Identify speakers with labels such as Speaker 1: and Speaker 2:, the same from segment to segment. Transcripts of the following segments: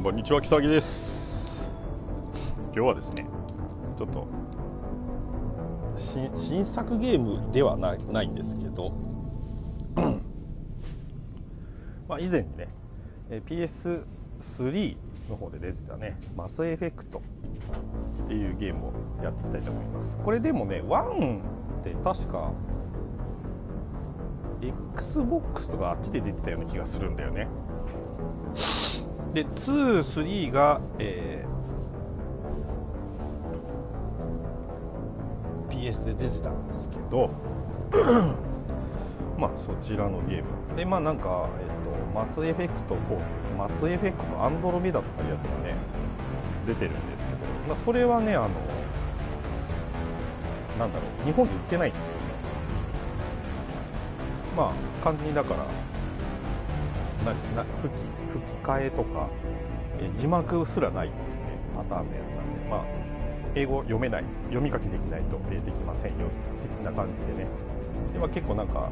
Speaker 1: こんにちは、きさらぎです。今日はですね、ちょっと新作ゲームではないんですけどまあ以前にね PS3 の方で出てたねマスエフェクトっていうゲームをやっていきたいと思います。これでもね1って確か Xbox とかあっちで出てたような気がするんだよね。で2、3が、PS で出てたんですけどまあそちらのゲームでまあなんか、マスエフェクト4、マスエフェクトアンドロメダっていうやつがね出てるんですけど、まあ、それはねなんだろう、日本で売ってないんですよね。まあ完全にだから吹き替えとか、字幕すらないっていうねパターンのやつなんで、まあ英語読めない、読み書きできないと、できませんよ的な感じでね。で、まあ、結構なんか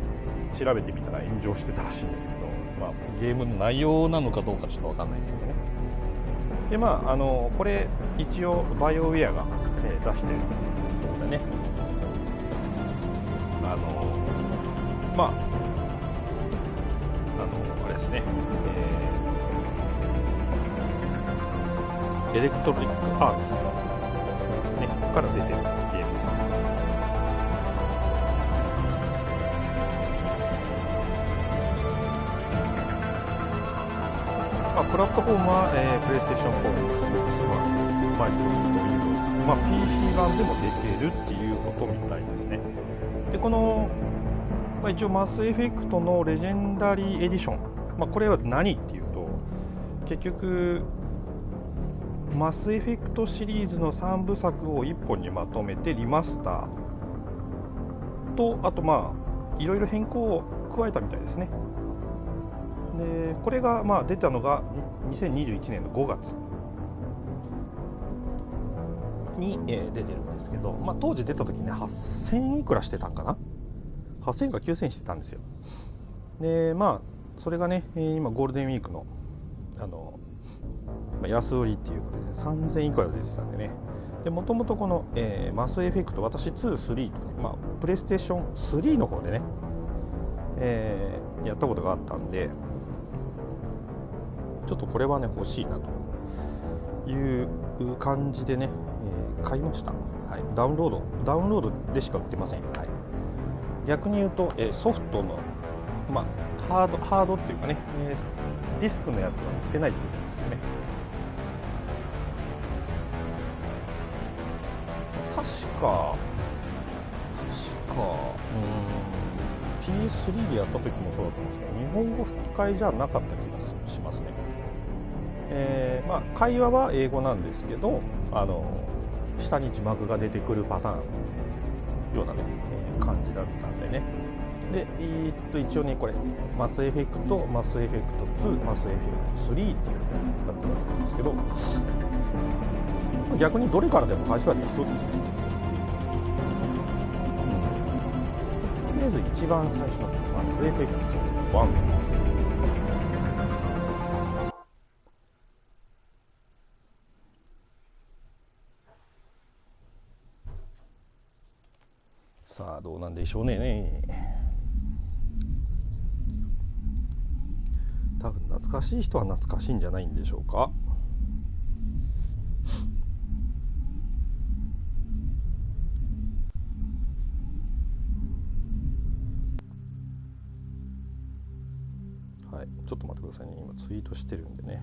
Speaker 1: 調べてみたら炎上してたらしいんですけど、まあ、ゲームの内容なのかどうかちょっと分かんないですけどね。でまあこれ一応バイオウェアが、出してるところでね、まああれですね、エレクトリックアーツ、ね、から出てるゲームです。まあ、プラットフォームは、プレイステーション4、マイクロソフト、Windows、まあ、PC 版でも出てるっていうことみたいですね。でこの、まあ、一応マスエフェクトのレジェンダリーエディション、まあ、これは何っていうと、結局マスエフェクトシリーズの3部作を1本にまとめてリマスターと、あとまあいろいろ変更を加えたみたいですね。でこれがまあ出たのが2021年の5月に、出てるんですけど、まあ、当時出た時ね8000いくらしてたんかな、8000か9000してたんですよ。でまあそれがね今ゴールデンウィークの安売りっていうことで、ね、3000いくらで出てたんでね。でもともとこの、マスエフェクト、私2、3とね、まあ、プレイステーション3の方でね、やったことがあったんで、ちょっとこれはね欲しいなという感じでね、買いました。はい、ダウンロードでしか売ってません。はい、逆に言うと、ソフトの、まあ、ハードっていうかね、ディスクのやつは売ってないっていうことですよね。確かPS3 でやった時もそうだったんですけど、日本語吹き替えじゃなかった気がしますね。まあ、会話は英語なんですけど、下に字幕が出てくるパターンのようなね、感じだったんでね。で、一応ねこれマスエフェクト、マスエフェクト2、マスエフェクト3っていうのがなってるわけなんですけど、逆にどれからでも開始はできそうですよね。とりあえず一番最初のマスエフェクト1、さあどうなんでしょうね。多分懐かしい人は懐かしいんじゃないんでしょうか。はい、ちょっと待ってくださいね。今ツイートしてるんでね。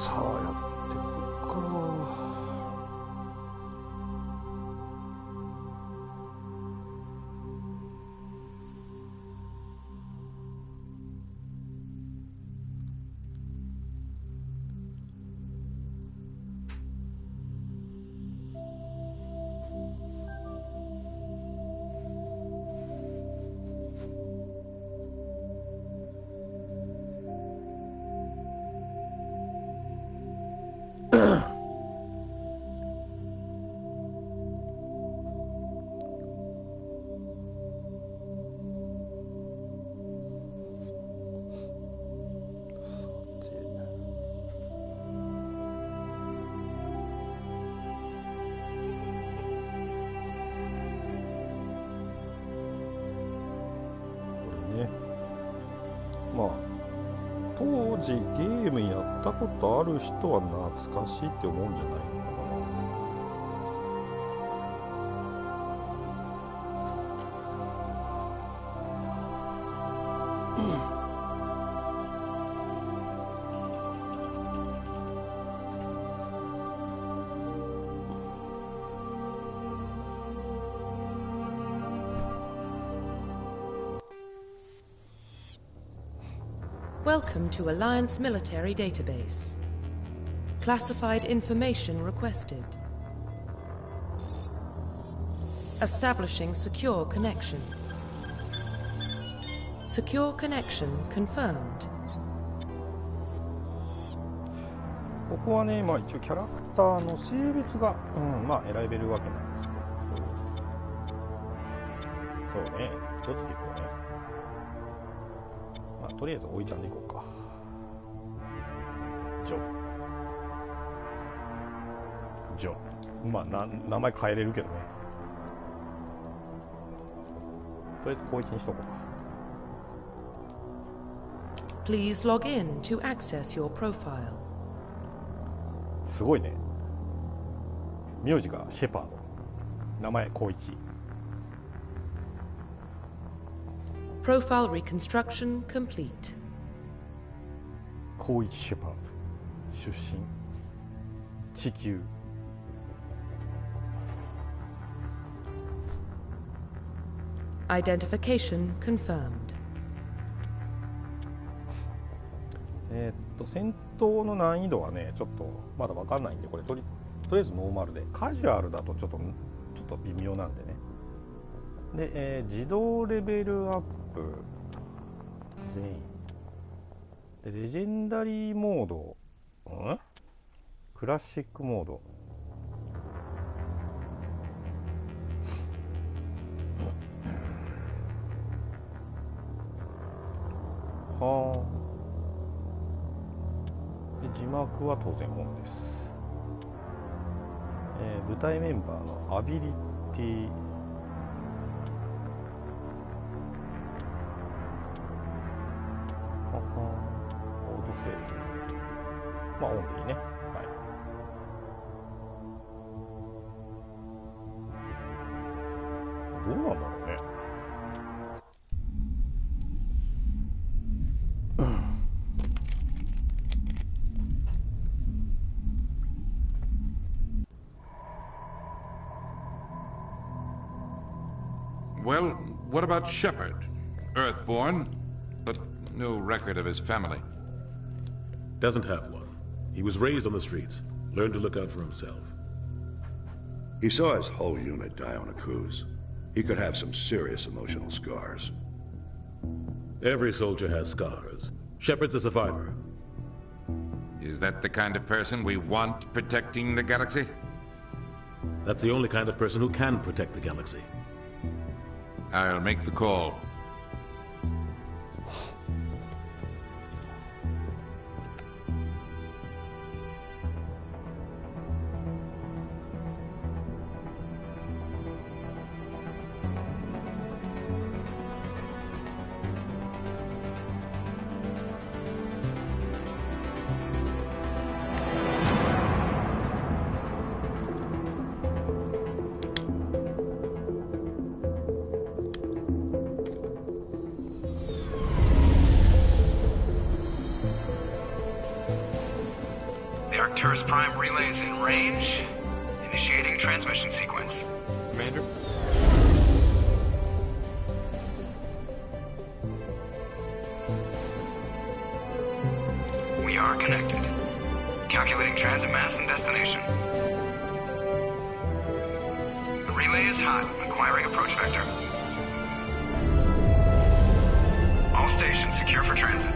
Speaker 1: さあやっていこうか。まあ当時ゲームやったことある人は懐かしいって思うんじゃないのかな。
Speaker 2: Welcome to Alliance Military Database. Classified information requested. Establishing secure connection. Secure connection confirmed.
Speaker 1: ここはね、まあ一応キャラクターの性別が、まあ選べるわけなんですけど。そうね、どっちでいこうね。まあとりあえずおいちゃんでいこうか。ジョ。まあ名前変えれるけどね。とりあえず高一にしとこうか。
Speaker 2: Please log in to access your profile.
Speaker 1: すごいね。名字がシェパード。名前高一。
Speaker 2: Profile reconstruction complete.
Speaker 1: 高一シェパード。出身。地球。
Speaker 2: Identification confirmed.
Speaker 1: 戦闘の難易度はね、ちょっとまだ分かんないんで、これとりあえずノーマルで、カジュアルだとちょっと微妙なんでね。で、自動レベルアップ全員で、レジェンダリーモード、クラシックモード、はあ。で字幕は当然ものです。部隊メンバーのアビリティ、オートセーブ、まあオンでいいね。はい。どうなんだろうね。
Speaker 3: Well, what about Shepard? Earthborn, but no record of his family.
Speaker 4: Doesn't have one. He was raised on the streets. Learned to look out for himself.
Speaker 5: He saw his whole unit die on a cruise. He could have some serious emotional scars.
Speaker 4: Every soldier has scars. Shepard's a survivor.
Speaker 3: Is that the kind of person we want protecting the galaxy?
Speaker 4: That's the only kind of person who can protect the galaxy.
Speaker 3: I'll make the call.
Speaker 6: First Prime relays in range. Initiating transmission sequence.
Speaker 7: Commander?
Speaker 6: We are connected. Calculating transit mass and destination. The relay is hot. Acquiring approach vector. All stations secure for transit.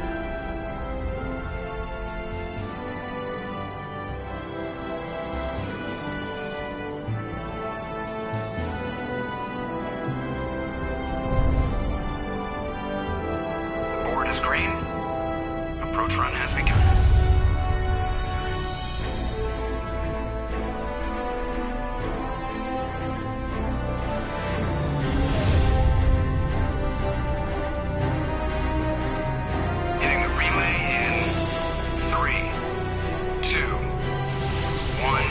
Speaker 6: The board is green. Approach run has begun. Hitting the relay in 3, 2, 1.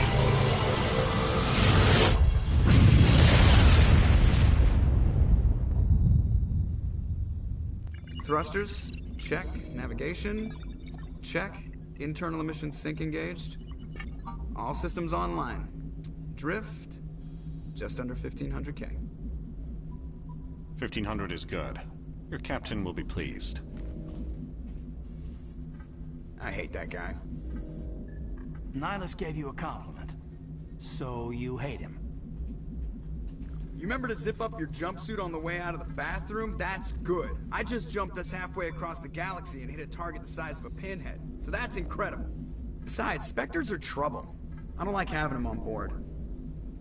Speaker 6: Thrusters, check. Navigation, check. Internal emissions sync engaged. All systems online. Drift, just under 1500K.
Speaker 8: 1500 is good. Your captain will be pleased.
Speaker 6: I hate that guy.
Speaker 9: Nihilus gave you a compliment. So you hate him.
Speaker 6: You remember to zip up your jumpsuit on the way out of the bathroom? That's good. I just jumped us halfway across the galaxy and hit a target the size of a pinhead. So that's incredible. Besides, Spectres are trouble. I don't like having them on board.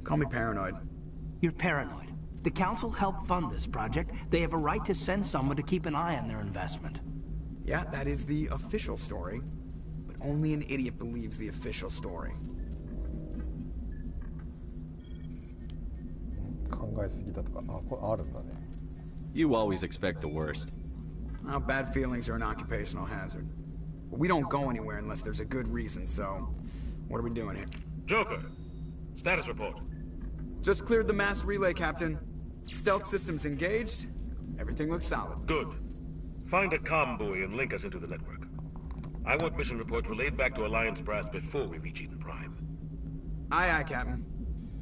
Speaker 6: Call me paranoid.
Speaker 9: You're paranoid. The Council helped fund this project. They have a right to send someone to keep an eye on their investment.
Speaker 6: Yeah, that is the official story. But only an idiot believes the official story.
Speaker 1: 考えすぎだとか、これあるんだね。
Speaker 7: You always expect the worst.
Speaker 6: Well, bad feelings are an occupational hazard. But we don't go anywhere unless there's a good reason, so... What are we doing here?
Speaker 10: Joker, status report.
Speaker 6: Just cleared the mass relay, Captain. Stealth systems engaged. Everything looks solid.
Speaker 10: Good. Find a comm buoy and link us into the network. I want mission reports relayed back to Alliance Brass before we reach Eden Prime.
Speaker 6: Aye, aye, Captain.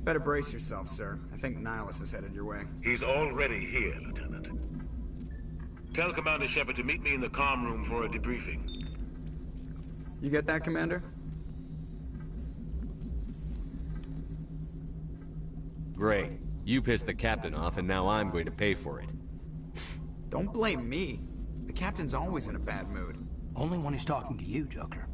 Speaker 6: Better brace yourself, sir. I think Nihilus is headed your way.
Speaker 10: He's already here, Lieutenant. Tell Commander Shepard to meet me in the comm room for a debriefing.
Speaker 6: You get that, Commander?
Speaker 7: Great. You pissed the captain off, and now I'm going to pay for it.
Speaker 6: Don't blame me. The Captain's always in a bad mood.
Speaker 9: Only when he's talking to you, Joker.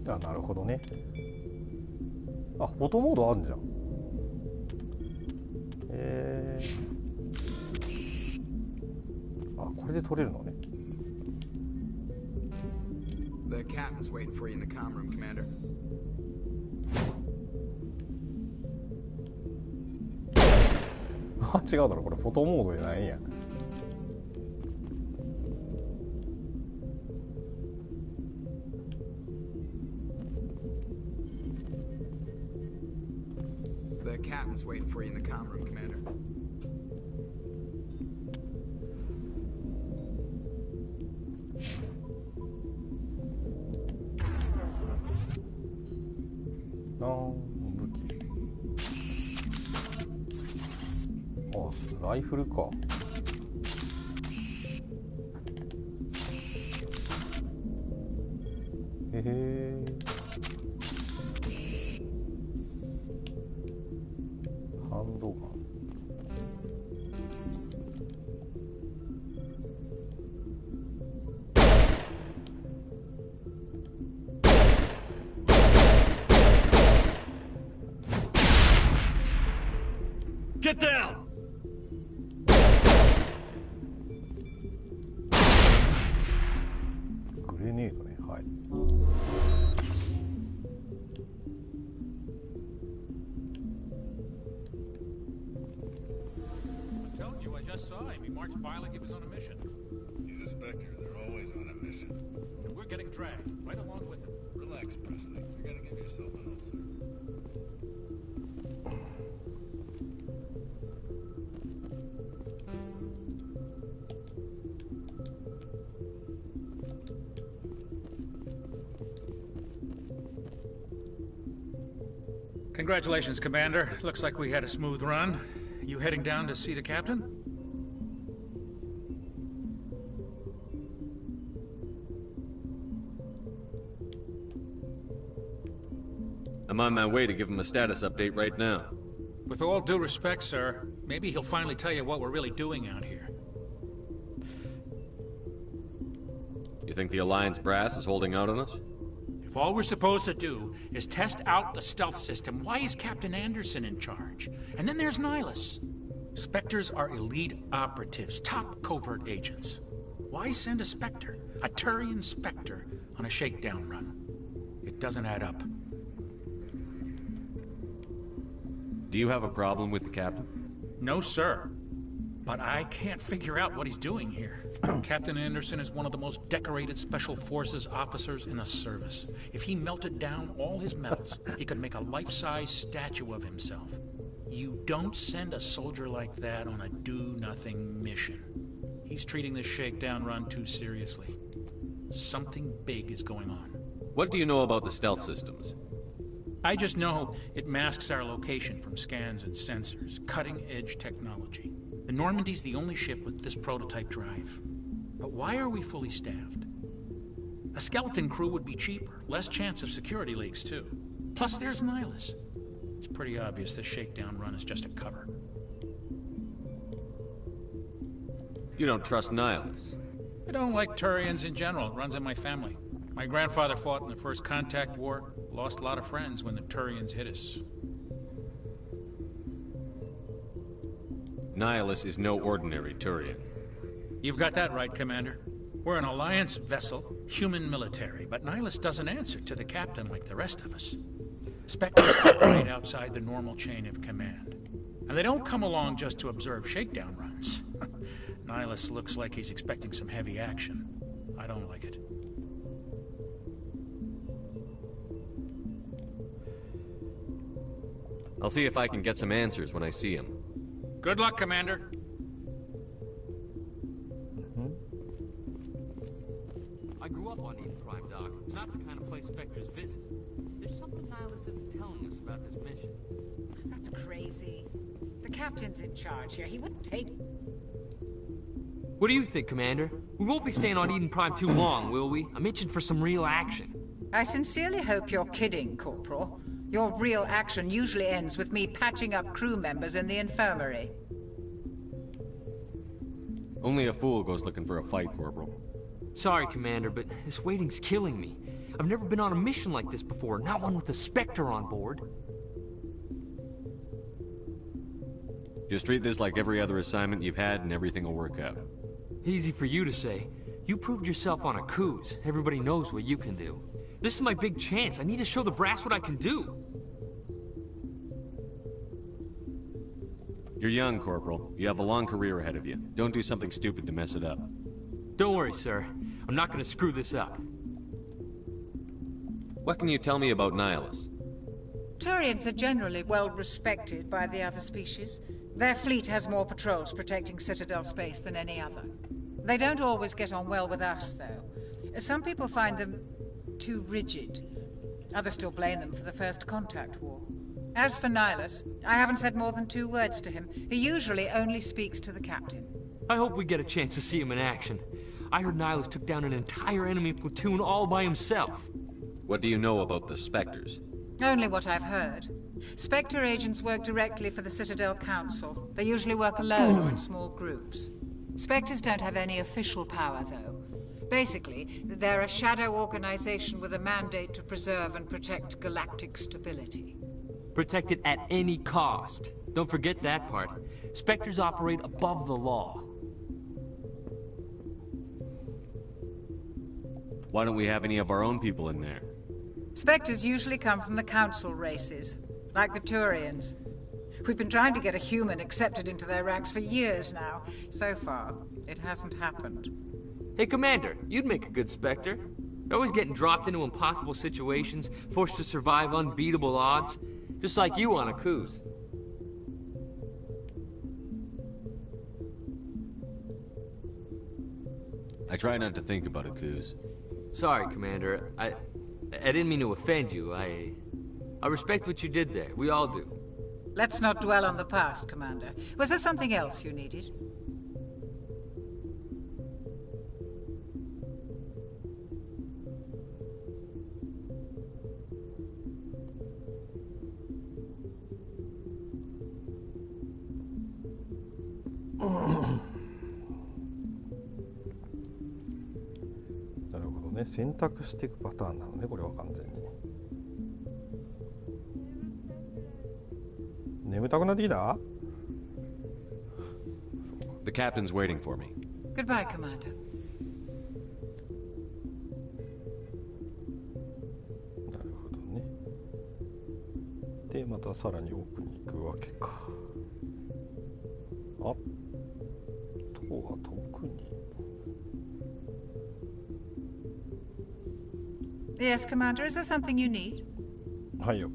Speaker 1: あ、なるほどね。あ、フォトモードあるじゃん。あ、これで撮れるのね。
Speaker 6: The captain's waiting for you in the comm room, Commander.
Speaker 1: あ、違うだろ、これフォトモードじゃないんや。
Speaker 6: The captain's waiting for you in the comm room, Commander.
Speaker 1: 武器。あ、ライフルか。へへ。ハンドガン。
Speaker 10: Get down!
Speaker 1: グレネードね、はい。
Speaker 11: I told you, I just saw him. He marched by like he was on a mission.
Speaker 5: He's a Spectre. They're always on a mission.
Speaker 11: And we're getting dragged right along with him.
Speaker 5: Relax, Presley. You gotta give yourself an ulcer.
Speaker 11: Congratulations, Commander. Looks like we had a smooth run. You heading down to see the captain?
Speaker 7: I'm on my way to give him a status update right now.
Speaker 11: With all due respect, sir, maybe he'll finally tell you what we're really doing out here.
Speaker 7: You think the Alliance brass is holding out on us?
Speaker 11: If all we're supposed to do is test out the stealth system, why is Captain Anderson in charge? And then there's Nihilus. Spectres are elite operatives, top covert agents. Why send a Spectre, a Turian Spectre, on a shakedown run? It doesn't add up.
Speaker 7: Do you have a problem with the captain?
Speaker 11: No, sir. But I can't figure out what he's doing here. Captain Anderson is one of the most decorated Special Forces officers in the service. If he melted down all his medals, he could make a life-size statue of himself. You don't send a soldier like that on a do-nothing mission. He's treating this shakedown run too seriously. Something big is going on.
Speaker 7: What do you know about the stealth systems?
Speaker 11: I just know it masks our location from scans and sensors. Cutting-edge technology. The Normandy's the only ship with this prototype drive. But why are we fully staffed? A skeleton crew would be cheaper, less chance of security leaks too. Plus there's Nihilus. It's pretty obvious this shakedown run is just a cover.
Speaker 7: You don't trust Nihilus?
Speaker 11: I don't like Turians in general. It runs in my family. My grandfather fought in the First Contact War. Lost a lot of friends when the Turians hit us.
Speaker 7: Nihilus is no ordinary Turian.
Speaker 11: You've got that right, Commander. We're an Alliance vessel, human military, but Nihilus doesn't answer to the captain like the rest of us. Spectres operate outside the normal chain of command. And they don't come along just to observe shakedown runs. Nihilus looks like he's expecting some heavy action. I don't like it.
Speaker 7: I'll see if I can get some answers when I see him.
Speaker 11: Good luck, Commander.
Speaker 12: I grew up on Eden Prime, Doc. It's not the kind of place Spectres visit. There's something Nihilus isn't telling us about this mission.
Speaker 13: That's crazy. The captain's in charge here. He wouldn't take...
Speaker 12: What do you think, Commander? We won't be staying on Eden Prime too long, will we? I'm itching for some real action.
Speaker 13: I sincerely hope you're kidding, Corporal. Your real action usually ends with me patching up crew members in the infirmary.
Speaker 7: Only a fool goes looking for a fight, Corporal.
Speaker 12: Sorry, Commander, but this waiting's killing me. I've never been on a mission like this before, not one with a Spectre on board.
Speaker 7: Just treat this like every other assignment you've had and everything will work out.
Speaker 12: Easy for you to say. You proved yourself on a cruise. Everybody knows what you can do. This is my big chance. I need to show the brass what I can do.
Speaker 7: You're young, Corporal. You have a long career ahead of you. Don't do something stupid to mess it up.
Speaker 12: Don't worry, sir. I'm not gonna screw this up.
Speaker 7: What can you tell me about Nihilus?
Speaker 13: Turians are generally well respected by the other species. Their fleet has more patrols protecting Citadel space than any other. They don't always get on well with us, though. Some people find them too rigid. Others still blame them for the First Contact War. As for Nihilus, I haven't said more than 2 words to him. He usually only speaks to the captain.
Speaker 12: I hope we get a chance to see him in action. I heard Nihilus took down an entire enemy platoon all by himself.
Speaker 7: What do you know about the Spectres?
Speaker 13: Only what I've heard. Spectre Agents work directly for the Citadel Council. They usually work alone or in small groups. Spectres don't have any official power, though. Basically, they're a shadow organization with a mandate to preserve and protect galactic stability.
Speaker 12: Protect it at any cost. Don't forget that part. Spectres operate above the law.
Speaker 7: Why don't we have any of our own people in there?
Speaker 13: Spectres usually come from the Council races, like the Turians. We've been trying to get a human accepted into their ranks for years now. So far, it hasn't happened.
Speaker 12: Hey, Commander, you'd make a good Spectre. You're always getting dropped into impossible situations, forced to survive unbeatable odds. Just like you on a cruise.
Speaker 7: I try not to think about a cruise.
Speaker 12: Sorry, Commander. I didn't mean to offend you. I respect what you did there. We all do.
Speaker 13: Let's not dwell on the past, Commander. Was there something else you needed?
Speaker 1: Mm. なるほどね、選択していくパターンなのね、これは完全に。眠たくなってきた？
Speaker 7: The captain's waiting for me.
Speaker 13: Goodbye, Commander.
Speaker 1: なるほどね。で、またさらに奥に行くわけか。あ、とは特に。
Speaker 13: Yes, Commander. Is there something you need?
Speaker 1: はいよ。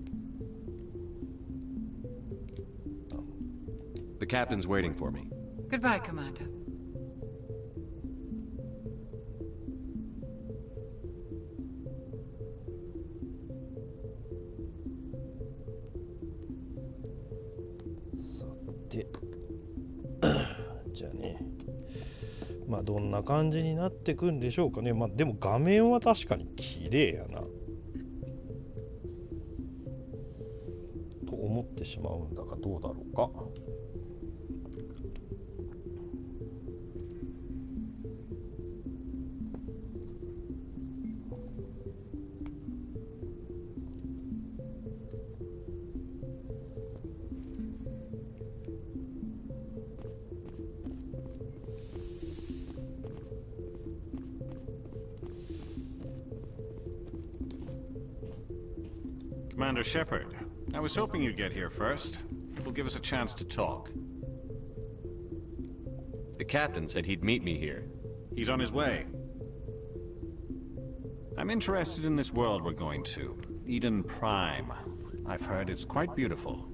Speaker 7: The captain's waiting for me.
Speaker 13: Goodbye, Commander.
Speaker 1: さて、じゃあね、まあどんな感じになってくんでしょうかね。まあでも画面は確かに綺麗やなと思ってしまうんだが、どうだろうか。
Speaker 8: Commander Shepard, I was hoping you'd get here first. It will give us a chance to talk.
Speaker 7: The captain said he'd meet me here.
Speaker 8: He's on his way. I'm interested in this world we're going to, Eden Prime. I've heard it's quite beautiful.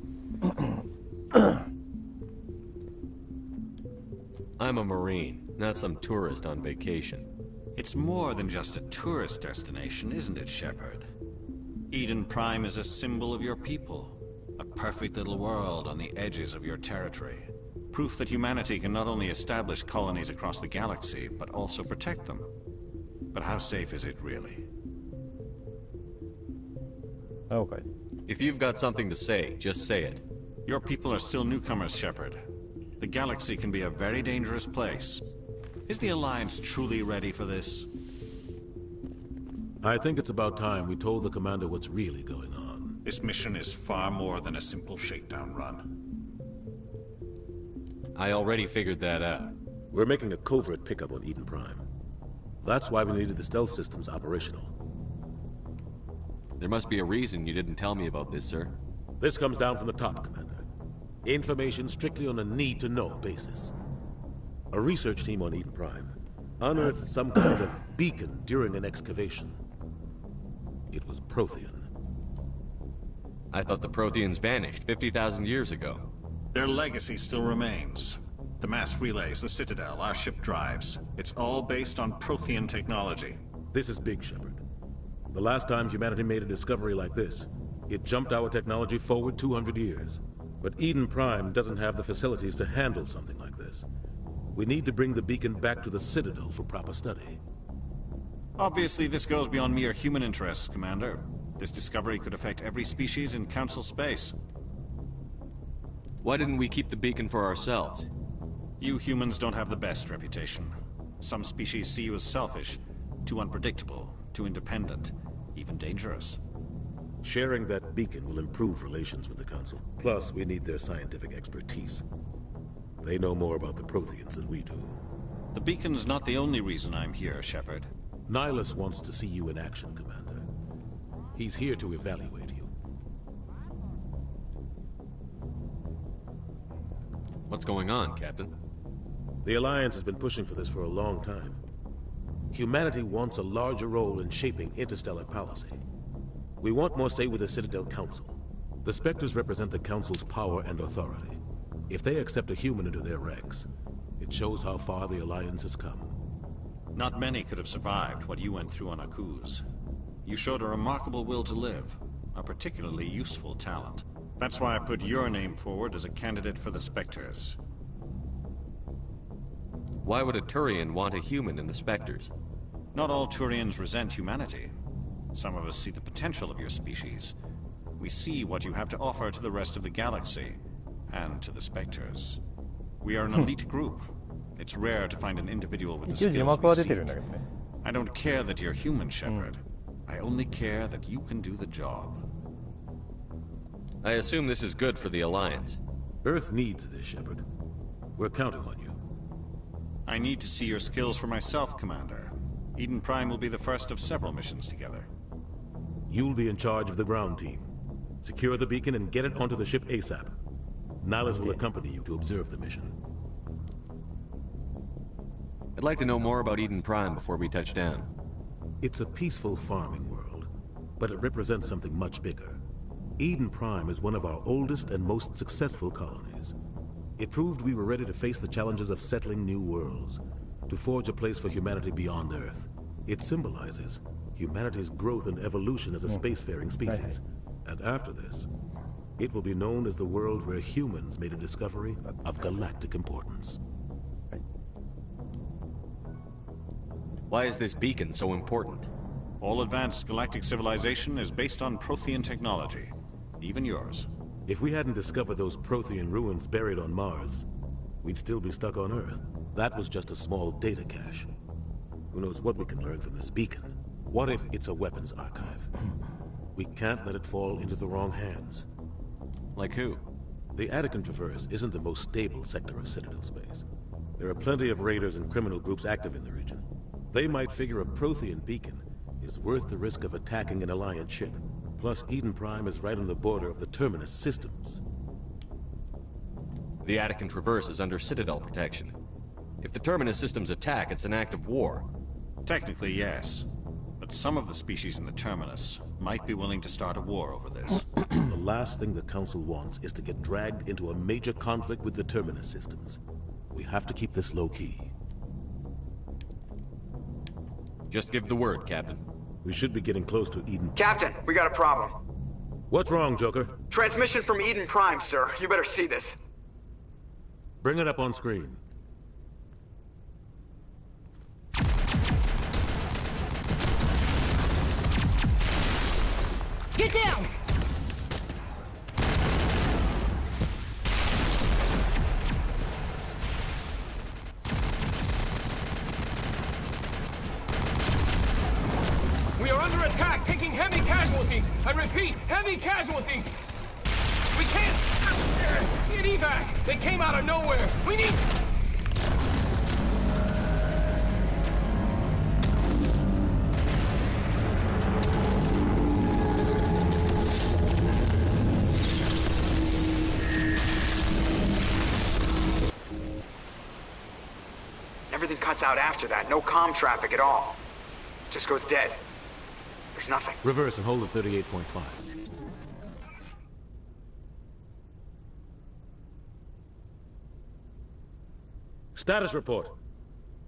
Speaker 7: I'm a Marine, not some tourist on vacation.
Speaker 8: It's more than just a tourist destination, isn't it, Shepard? Eden Prime is a symbol of your people, a perfect little world on the edges of your territory. Proof that humanity can not only establish colonies across the galaxy, but also protect them. But how safe is it, really?
Speaker 1: Okay.
Speaker 7: If you've got something to say, just say it.
Speaker 8: Your people are still newcomers, Shepard. The galaxy can be a very dangerous place. Is the Alliance truly ready for this?
Speaker 4: I think it's about time we told the commander what's really going on.
Speaker 8: This mission is far more than a simple shakedown run.
Speaker 7: I already figured that out.
Speaker 4: We're making a covert pickup on Eden Prime. That's why we needed the stealth systems operational.
Speaker 7: There must be a reason you didn't tell me about this, sir.
Speaker 4: This comes down from the top, Commander. Information strictly on a need-to-know basis. A research team on Eden Prime unearthed some kind of beacon during an excavation. It was Prothean.
Speaker 7: I thought the Protheans vanished 50,000 years ago.
Speaker 8: Their legacy still remains. The mass relays, the Citadel, our ship drives. It's all based on Prothean technology.
Speaker 4: This is big, Shepard. The last time humanity made a discovery like this, it jumped our technology forward 200 years. But Eden Prime doesn't have the facilities to handle something like this. We need to bring the beacon back to the Citadel for proper study.
Speaker 8: Obviously, this goes beyond mere human interests, Commander. This discovery could affect every species in Council space.
Speaker 7: Why didn't we keep the beacon for ourselves?
Speaker 8: You humans don't have the best reputation. Some species see you as selfish, too unpredictable, too independent, even dangerous.
Speaker 4: Sharing that beacon will improve relations with the Council. Plus, we need their scientific expertise. They know more about the Protheans than we do.
Speaker 8: The beacon's not the only reason I'm here, Shepard.
Speaker 4: Nihilus wants to see you in action, Commander. He's here to evaluate you.
Speaker 7: What's going on, Captain?
Speaker 4: The Alliance has been pushing for this for a long time. Humanity wants a larger role in shaping interstellar policy. We want more say with the Citadel Council. The Spectres represent the Council's power and authority. If they accept a human into their ranks, it shows how far the Alliance has come.
Speaker 8: Not many could have survived what you went through on Akuz. You showed a remarkable will to live. a particularly useful talent. That's why I put your name forward as a candidate for the Spectres.
Speaker 7: Why would a Turian want a human in the Spectres?
Speaker 8: Not all Turians resent humanity. Some of us see the potential of your species. We see what you have to offer to the rest of the galaxy, and to the Spectres. We are an elite group. It's rare to find an individual with the skills we seek. I don't care that you're human, Shepard. I only care that you can do the job.
Speaker 7: I assume this is good for the Alliance.
Speaker 4: Earth needs this, Shepard. We're counting on you.
Speaker 8: I need to see your skills for myself, Commander. Eden Prime will be the first of several missions together.
Speaker 4: You'll be in charge of the ground team. Secure the beacon and get it onto the ship ASAP. Nihilus will accompany you to observe the mission.
Speaker 7: I'd like to know more about Eden Prime before we touch down.
Speaker 4: It's a peaceful farming world, but it represents something much bigger. Eden Prime is one of our oldest and most successful colonies. It proved we were ready to face the challenges of settling new worlds, to forge a place for humanity beyond Earth. It symbolizes humanity's growth and evolution as a spacefaring species. And after this, it will be known as the world where humans made a discovery of galactic importance.
Speaker 7: Why is this beacon so important?
Speaker 8: All advanced galactic civilization is based on Prothean technology. Even yours.
Speaker 4: If we hadn't discovered those Prothean ruins buried on Mars, we'd still be stuck on Earth. That was just a small data cache. Who knows what we can learn from this beacon? What if it's a weapons archive? We can't let it fall into the wrong hands.
Speaker 7: Like who?
Speaker 4: The Attican Traverse isn't the most stable sector of Citadel space. There are plenty of raiders and criminal groups active in the region. They might figure a Prothean beacon is worth the risk of attacking an Alliance ship. Plus, Eden Prime is right on the border of the Terminus systems.
Speaker 7: The Attican Traverse is under Citadel protection. If the Terminus systems attack, it's an act of war.
Speaker 8: Technically, yes. But some of the species in the Terminus might be willing to start a war over this.
Speaker 4: The last thing the Council wants is to get dragged into a major conflict with the Terminus systems. We have to keep this low-key.
Speaker 7: Just give the word, Captain.
Speaker 4: We should be getting close to Eden.
Speaker 6: Captain, we got a problem.
Speaker 4: What's wrong, Joker?
Speaker 6: Transmission from Eden Prime, sir. You better see this.
Speaker 4: Bring it up on screen.
Speaker 14: Get down!
Speaker 15: We are under attack, taking heavy casualties. I repeat, heavy casualties. We can't get evac. They came out of nowhere. We need...
Speaker 6: Everything cuts out after that. No comm traffic at all. Just goes dead. There's nothing.
Speaker 4: Reverse and hold at 38.5. Status report.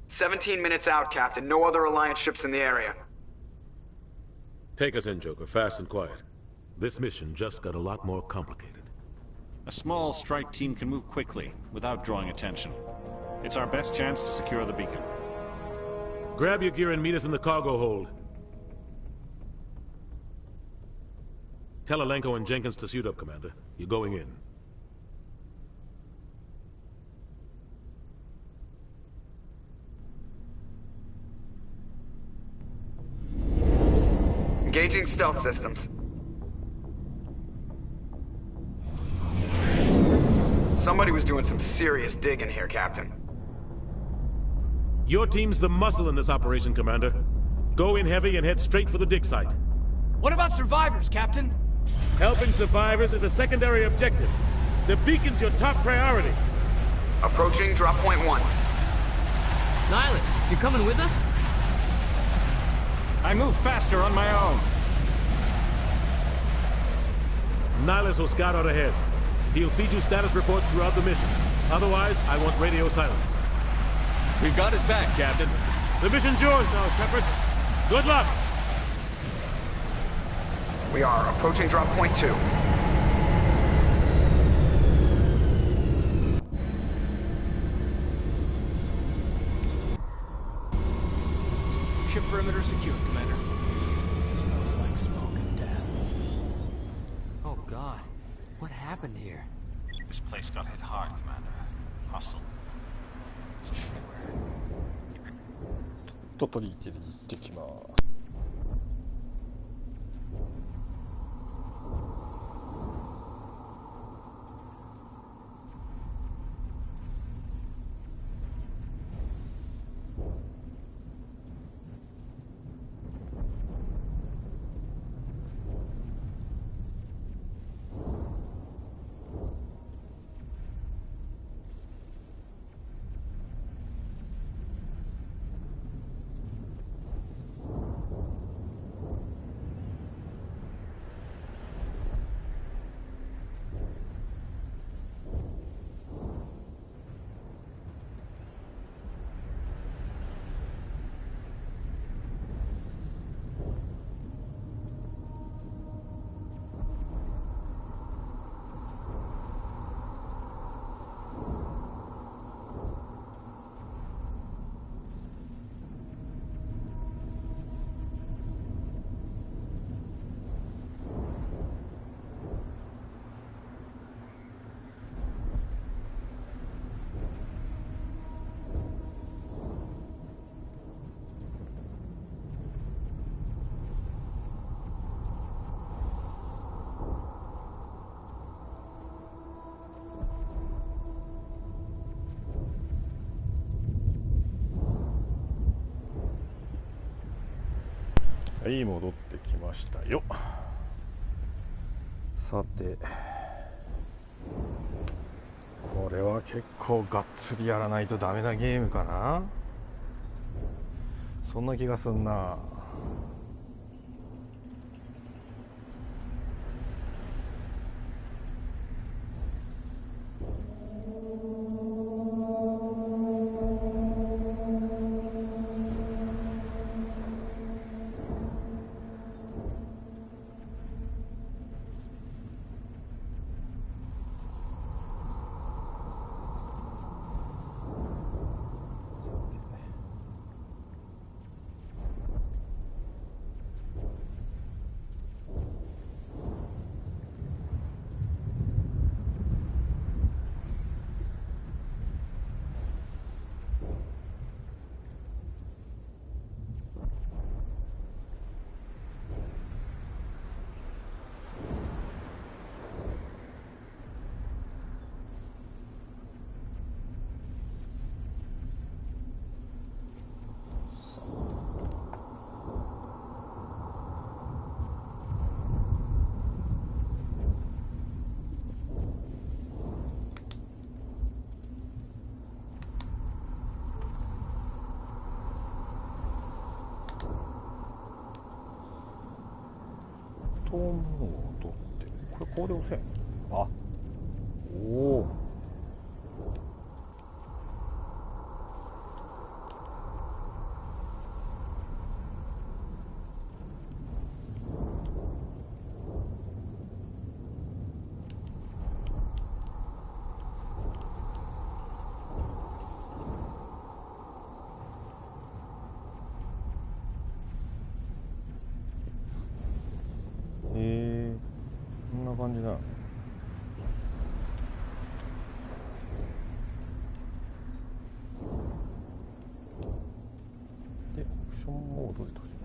Speaker 6: 17 minutes out, Captain. No other Alliance ships in the area.
Speaker 4: Take us in, Joker. Fast and quiet. This mission just got a lot more complicated.
Speaker 8: A small strike team can move quickly, without drawing attention. It's our best chance to secure the beacon.
Speaker 4: Grab your gear and meet us in the cargo hold. Tell Alenko and Jenkins to suit up, Commander. You're going in.
Speaker 6: Engaging stealth systems. Somebody was doing some serious digging here, Captain.
Speaker 4: Your team's the muscle in this operation, Commander. Go in heavy and head straight for the dig site.
Speaker 15: What about survivors, Captain?
Speaker 4: Helping survivors is a secondary objective. The beacon's your top priority.
Speaker 6: Approaching drop point 1.
Speaker 12: Nihilus, you coming with us?
Speaker 8: I move faster on my own.
Speaker 4: Nihilus will scout out ahead. He'll feed you status reports throughout the mission. Otherwise, I want radio silence.
Speaker 7: We've got his back, Captain.
Speaker 4: The mission's yours now, Shepard. Good luck!
Speaker 14: We are approaching drop point 2.
Speaker 9: Ship perimeter secured, Commander. Smells like smoke and death.
Speaker 12: Oh God, what happened here?
Speaker 8: This place got hit hard, Commander. Hostile. It's everywhere.
Speaker 1: ちょっと取り入れてきます。はい、戻ってきましたよ。さて、これは結構がっつりやらないとダメなゲームかな。そんな気がすんな。モードってこれこうで押せん。あ、おお。こんな感じだ。で、オプションモードで閉じる。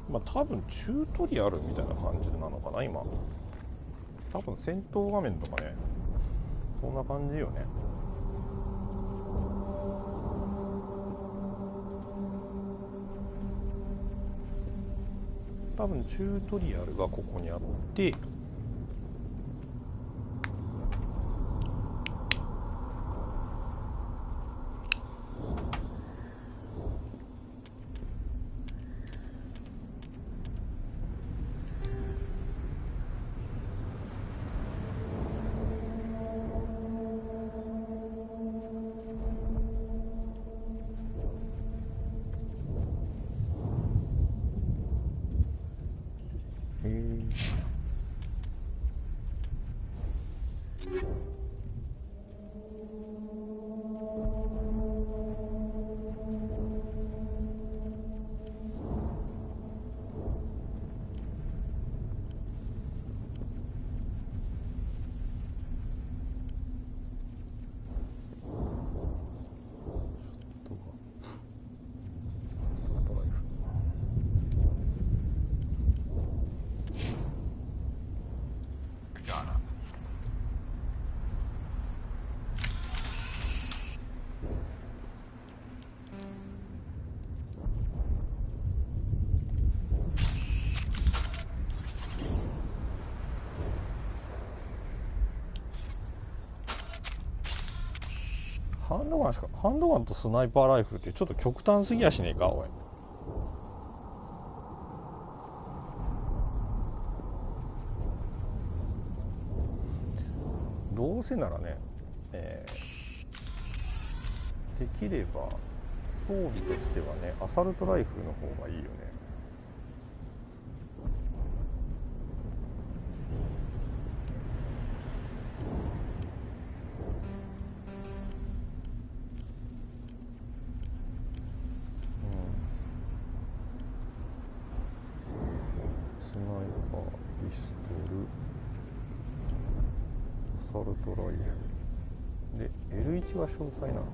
Speaker 1: まあ多分チュートリアルみたいな感じなのかな今。多分戦闘画面とかね、そんな感じよね。多分チュートリアルがここにあって、ハンドガンとスナイパーライフルってちょっと極端すぎやしねえか、おい。どうせならね、できれば装備としてはね、アサルトライフルの方がいいよね。アサルトライフルで L1 は詳細なの。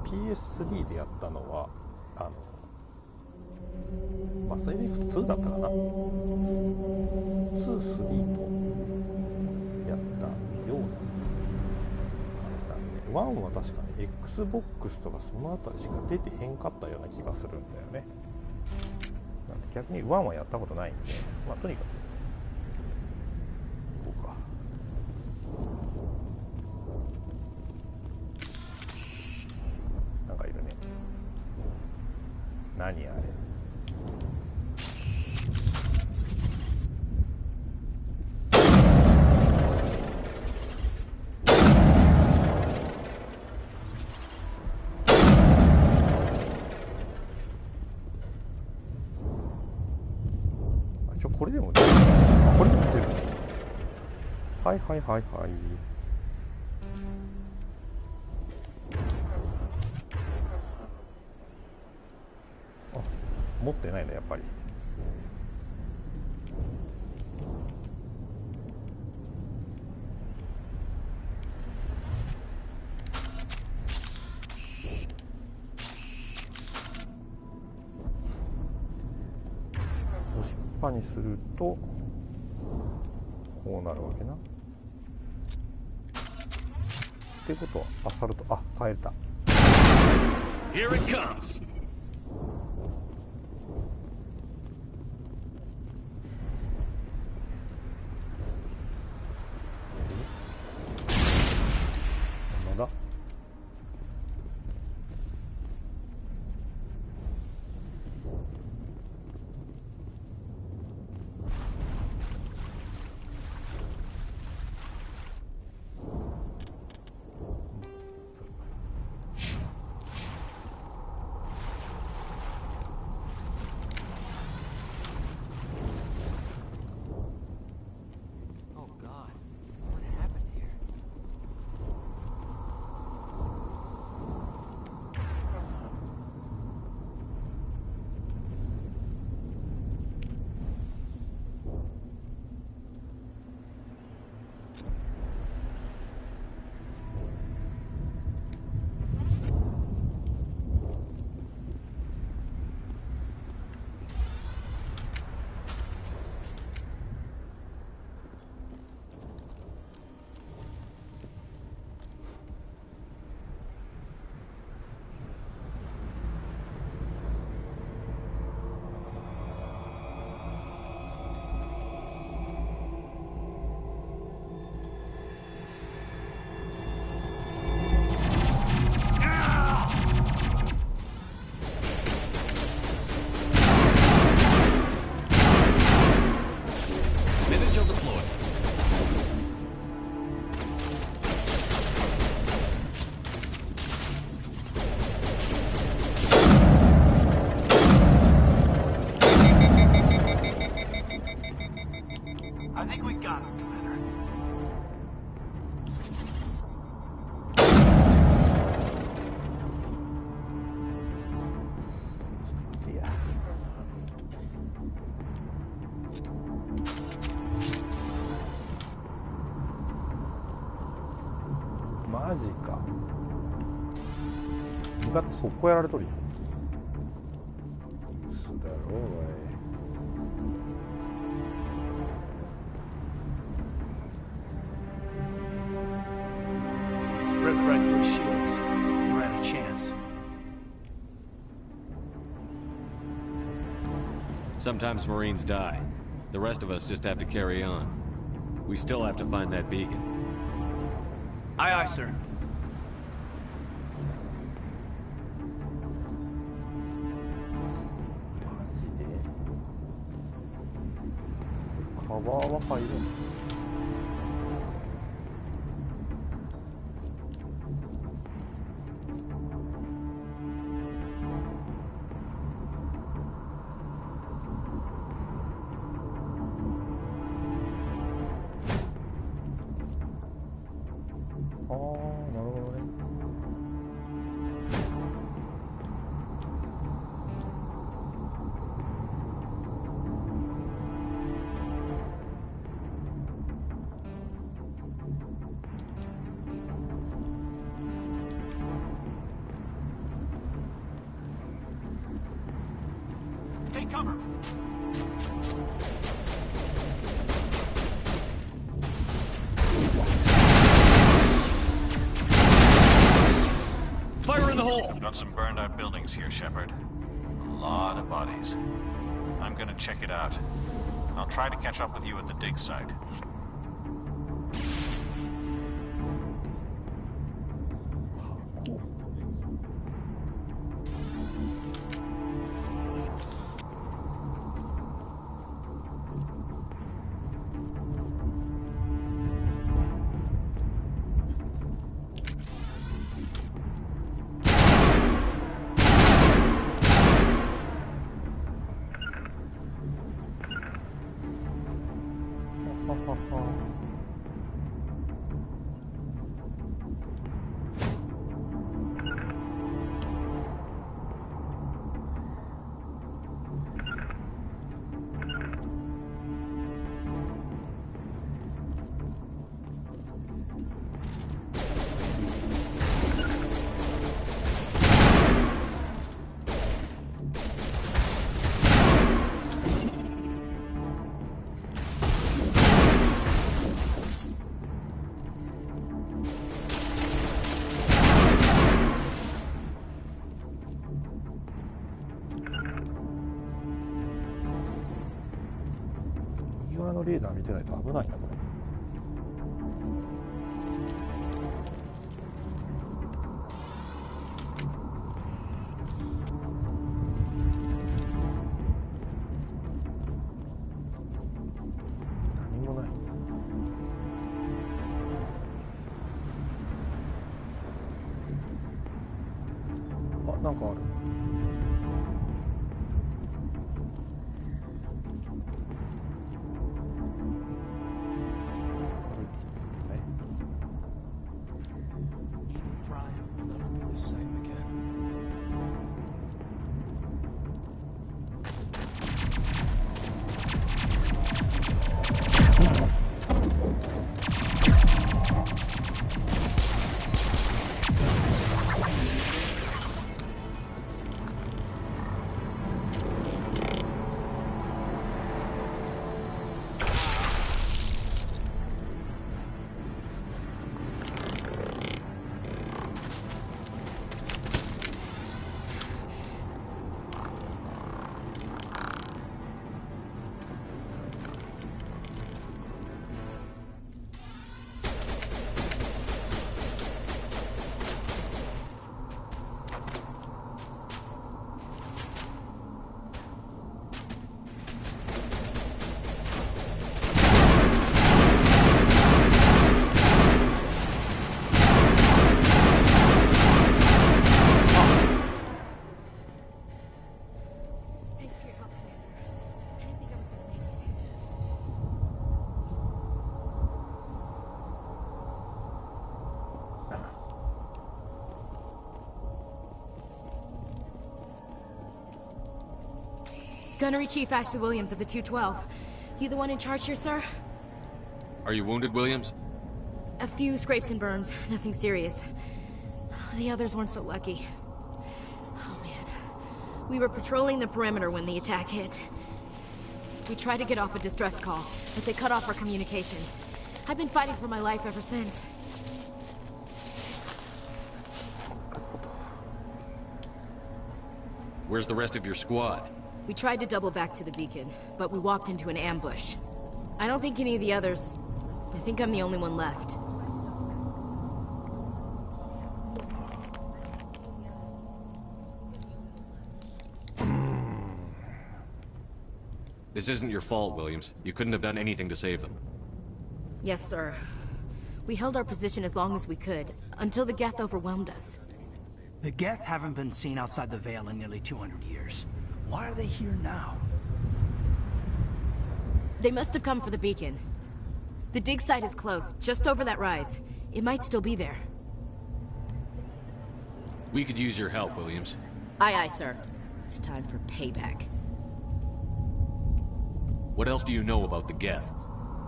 Speaker 1: PS3 でやったのはマスエフェクト2だったかな、2、3とやったような感じなんで、1は確かね Xbox とかそのあたりしか出てへんかったような気がするんだよね。なんで逆に1はやったことないんで、まあとにかくこうか。なんかいるね。何あれ。これでも出る。これでも出る。はいはいはいはい。あ、持ってないねやっぱり。にするとこうなるわけな。ってことはアサルト、あ、変えた。Here it comes. なんだ。マジか。味方速攻やられとるやん。そうだろう、おい。
Speaker 9: Rip right through his shields. We're at a chance.
Speaker 7: Sometimes Marines die. The rest of us just have to carry on. We still have to find that beacon.
Speaker 9: Aye, aye, sir.
Speaker 1: カバーは入るの？ああ、なるほどね。
Speaker 9: Take cover.
Speaker 8: Fire in the hole! Got some burned out buildings here, Shepard. A lot of bodies. I'm gonna check it out. I'll try to catch up with you at the dig site.レーダー見てないと危ないな、これ。何もない。あ、なんかある。
Speaker 14: Gunnery Chief Ashley Williams of the 212. You the one in charge here, sir?
Speaker 7: Are you wounded, Williams?
Speaker 14: A few scrapes and burns, nothing serious. The others weren't so lucky. Oh man. We were patrolling the perimeter when the attack hit. We tried to get off a distress call, but they cut off our communications. I've been fighting for my life ever since.
Speaker 7: Where's the rest of your squad?
Speaker 14: We tried to double back to the beacon, but we walked into an ambush. I don't think any of the others... I think I'm the only one left.
Speaker 7: This isn't your fault, Williams. You couldn't have done anything to save them.
Speaker 14: Yes, sir. We held our position as long as we could, until the Geth overwhelmed us.
Speaker 9: The Geth haven't been seen outside the Veil in nearly 200 years. Why are they here now?
Speaker 14: They must have come for the beacon. The dig site is close, just over that rise. It might still be there.
Speaker 7: We could use your help, Williams.
Speaker 14: Aye, aye, sir. It's time for payback.
Speaker 7: What else do you know about the Geth?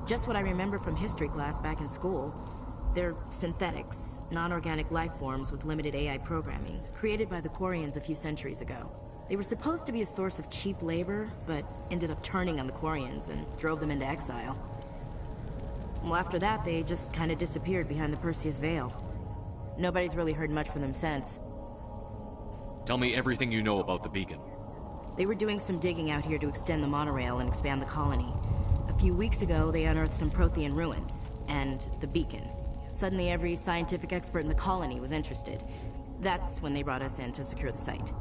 Speaker 14: Just what I remember from history class back in school. They're synthetics, non-organic life forms with limited AI programming, created by the Quarians a few centuries ago. They were supposed to be a source of cheap labor, but ended up turning on the Quarians and drove them into exile. Well, after that, they just kind of disappeared behind the Perseus Veil. Nobody's really heard much from them since.
Speaker 7: Tell me everything you know about the beacon.
Speaker 14: They were doing some digging out here to extend the monorail and expand the colony. A few weeks ago, they unearthed some Prothean ruins, and the beacon. Suddenly, every scientific expert in the colony was interested. That's when they brought us in to secure the site.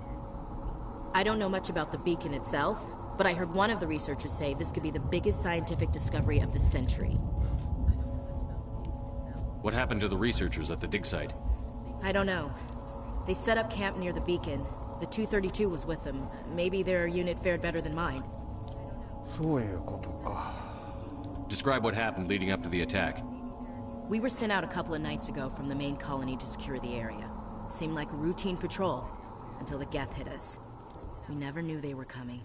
Speaker 14: I don't know much about the beacon itself, but I heard one of the researchers say this could be the biggest scientific discovery of the century.
Speaker 7: What happened to the researchers at the dig site?
Speaker 14: I don't know. They set up camp near the beacon. The 232 was with them. Maybe their unit fared better than mine.
Speaker 7: Describe what happened leading up to the attack.
Speaker 14: We were sent out a couple of nights ago from the main colony to secure the area. Seemed like a routine patrol, until the Geth hit us. We never knew they were coming.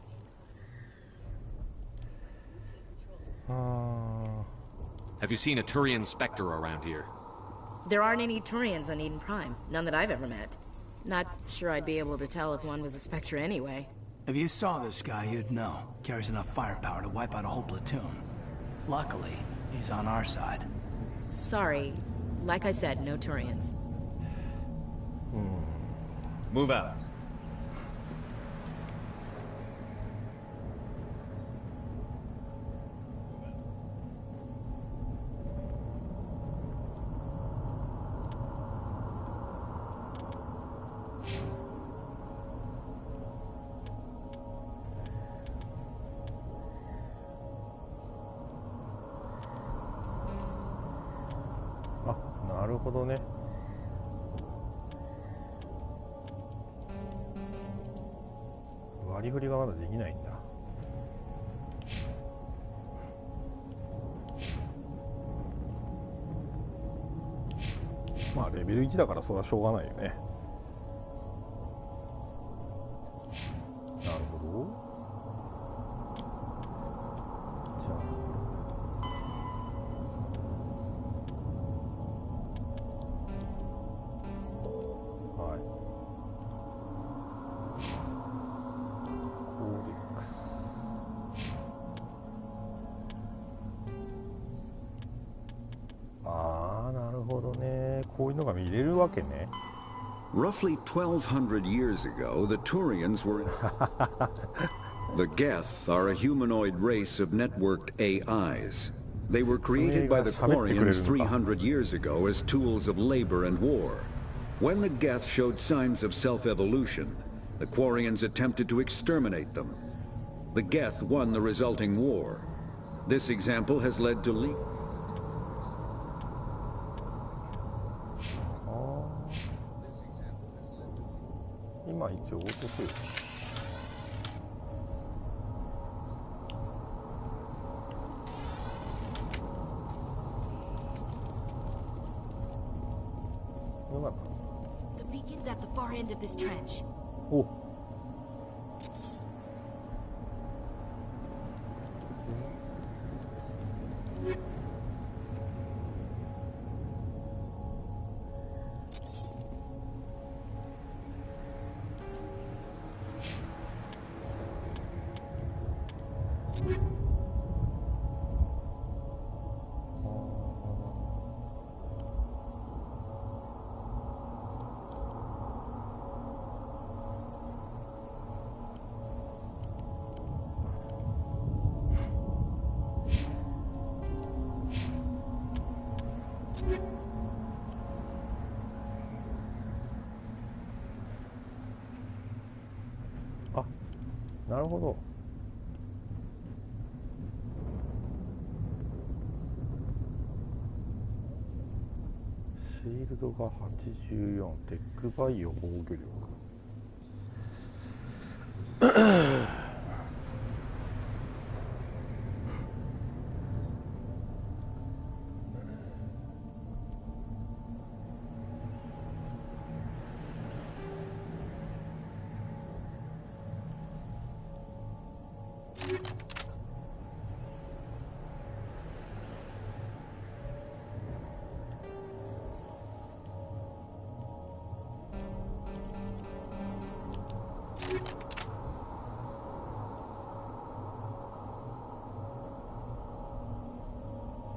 Speaker 7: Have you seen a Turian Spectre around here?
Speaker 14: There aren't any Turians on Eden Prime. None that I've ever met. Not sure I'd be able to tell if one was a Spectre anyway.
Speaker 9: If you saw this guy, you'd know. Carries enough firepower to wipe out a whole platoon. Luckily, he's on our side.
Speaker 14: Sorry. Like I said, no Turians.
Speaker 7: Move out.
Speaker 1: あ、なるほどね。割り振りがまだできないんだ。まあレベル1だからそれはしょうがないよね。なるほど。じゃあこういうのが見れるわけね。
Speaker 16: Roughly 1,200 years ago, the Turians were... The Geth are a humanoid race of networked AIs. They were created by the Quarians 300 years ago as tools of labor and war. When the Geth showed signs of self-evolution, the Quarians attempted to exterminate them. The Geth won the resulting war. This example has led to...
Speaker 1: 今一応落とすよ。よかった。
Speaker 14: The beacon's at the far end of this trench.
Speaker 1: お。あ、なるほど。シールドが84、テックバイオ防御力。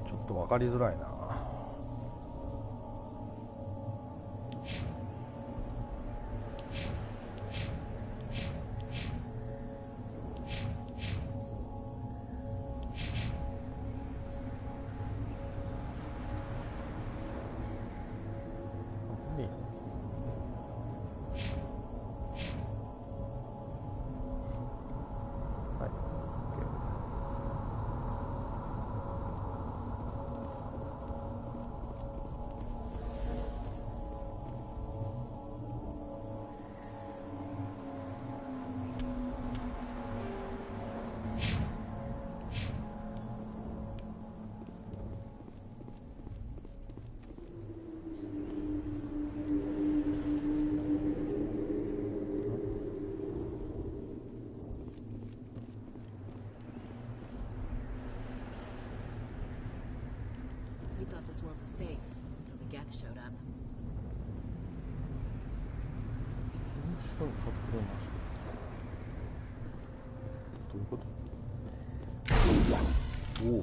Speaker 1: ちょっと分かりづらいな。
Speaker 14: This world was safe until the Geth showed up.
Speaker 1: どういうこと？おお。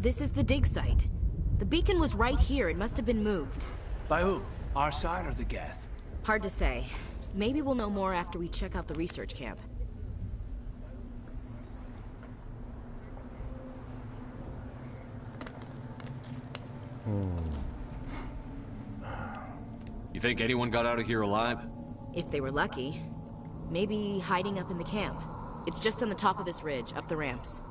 Speaker 14: This is the dig site. The beacon was right here. It must have been moved.
Speaker 9: By who? Our side or the Geth?
Speaker 14: Hard to say. Maybe we'll know more after we check out the research camp.
Speaker 7: You think anyone got out of here alive?
Speaker 14: If they were lucky. Maybe hiding up in the camp. It's just on the top of this ridge, up the ramps.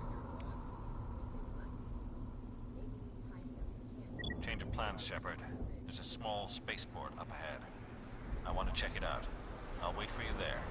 Speaker 8: Change of plans, Shepard. There's a small spaceport up ahead. I want to check it out. I'll wait for you there.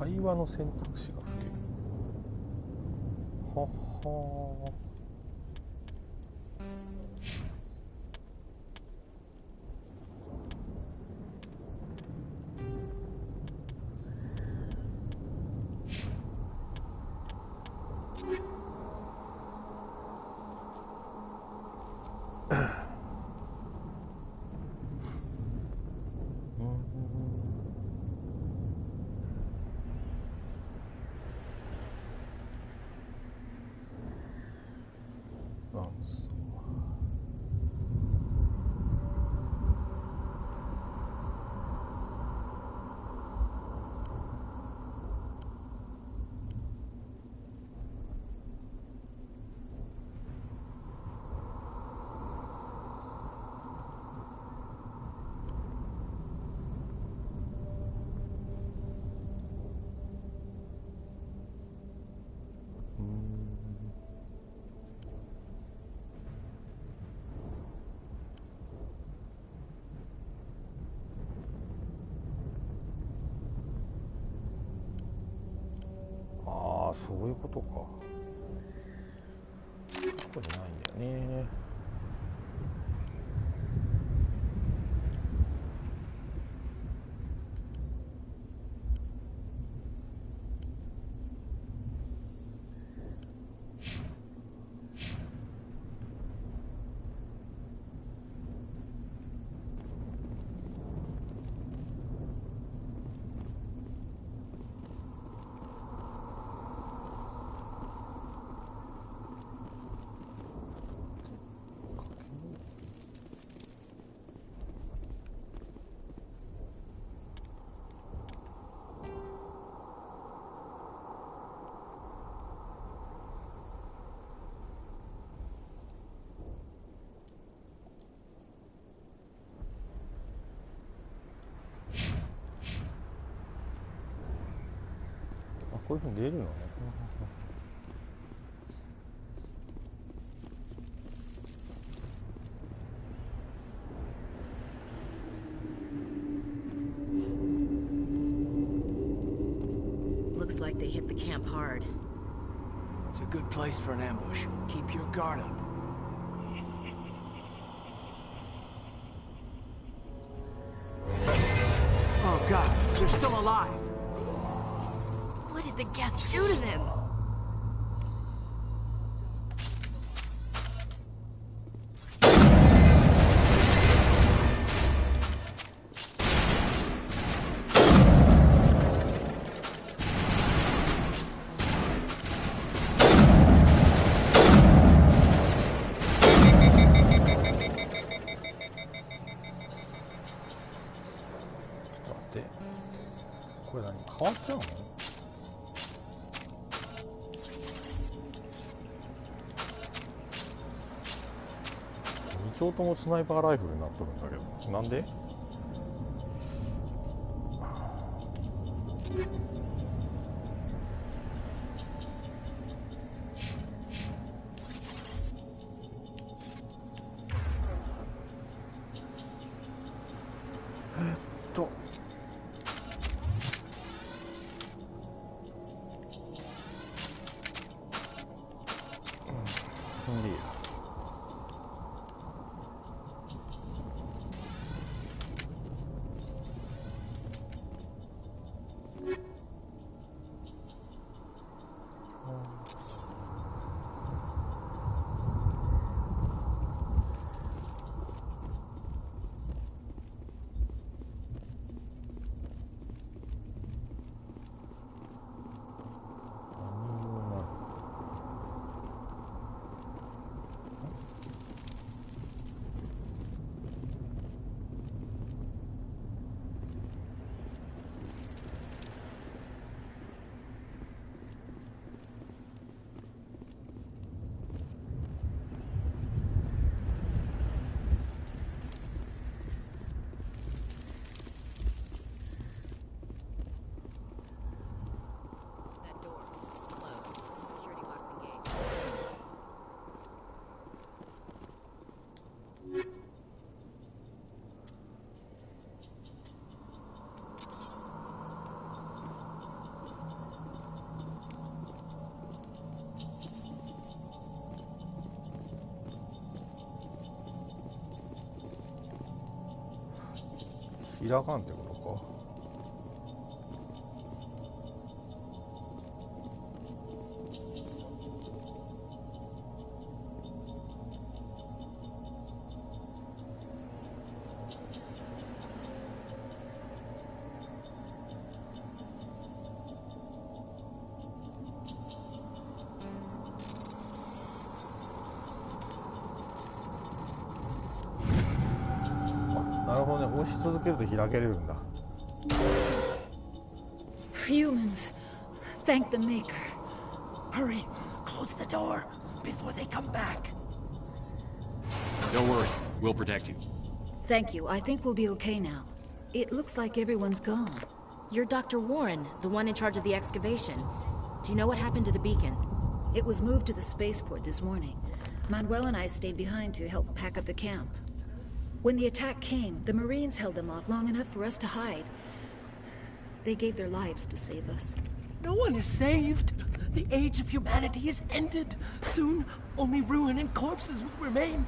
Speaker 1: 会話の選択肢が増える。ははそういうことか。ここにないんだよね。こういうふうに出るのね。
Speaker 14: Looks like they hit the camp hard.
Speaker 9: It's a good place for an ambush. Keep your guard up. Oh God, they're still alive.
Speaker 14: What did the Geth do to them?2丁ともスナイパーライフルになっとるんだけど、なんで？
Speaker 1: 開かんってことか。なるほどね、押し続けると開けれるんだ。
Speaker 17: Humans, thank the Maker.
Speaker 9: Hurry, close the door before they come back.
Speaker 7: Don't worry, we'll protect you.
Speaker 17: Thank you. I think we'll be okay now. It looks like everyone's gone.
Speaker 14: You're Dr. Warren, the one in charge of the excavation. Do you know what happened to the beacon?
Speaker 17: It was moved to the spaceport this morning. Manuel and I stayed behind to help pack up the camp. When the attack came, the Marines held them off long enough for us to hide. They gave their lives to save us.
Speaker 9: No one is saved. The age of humanity is ended. Soon, only ruin and corpses will remain.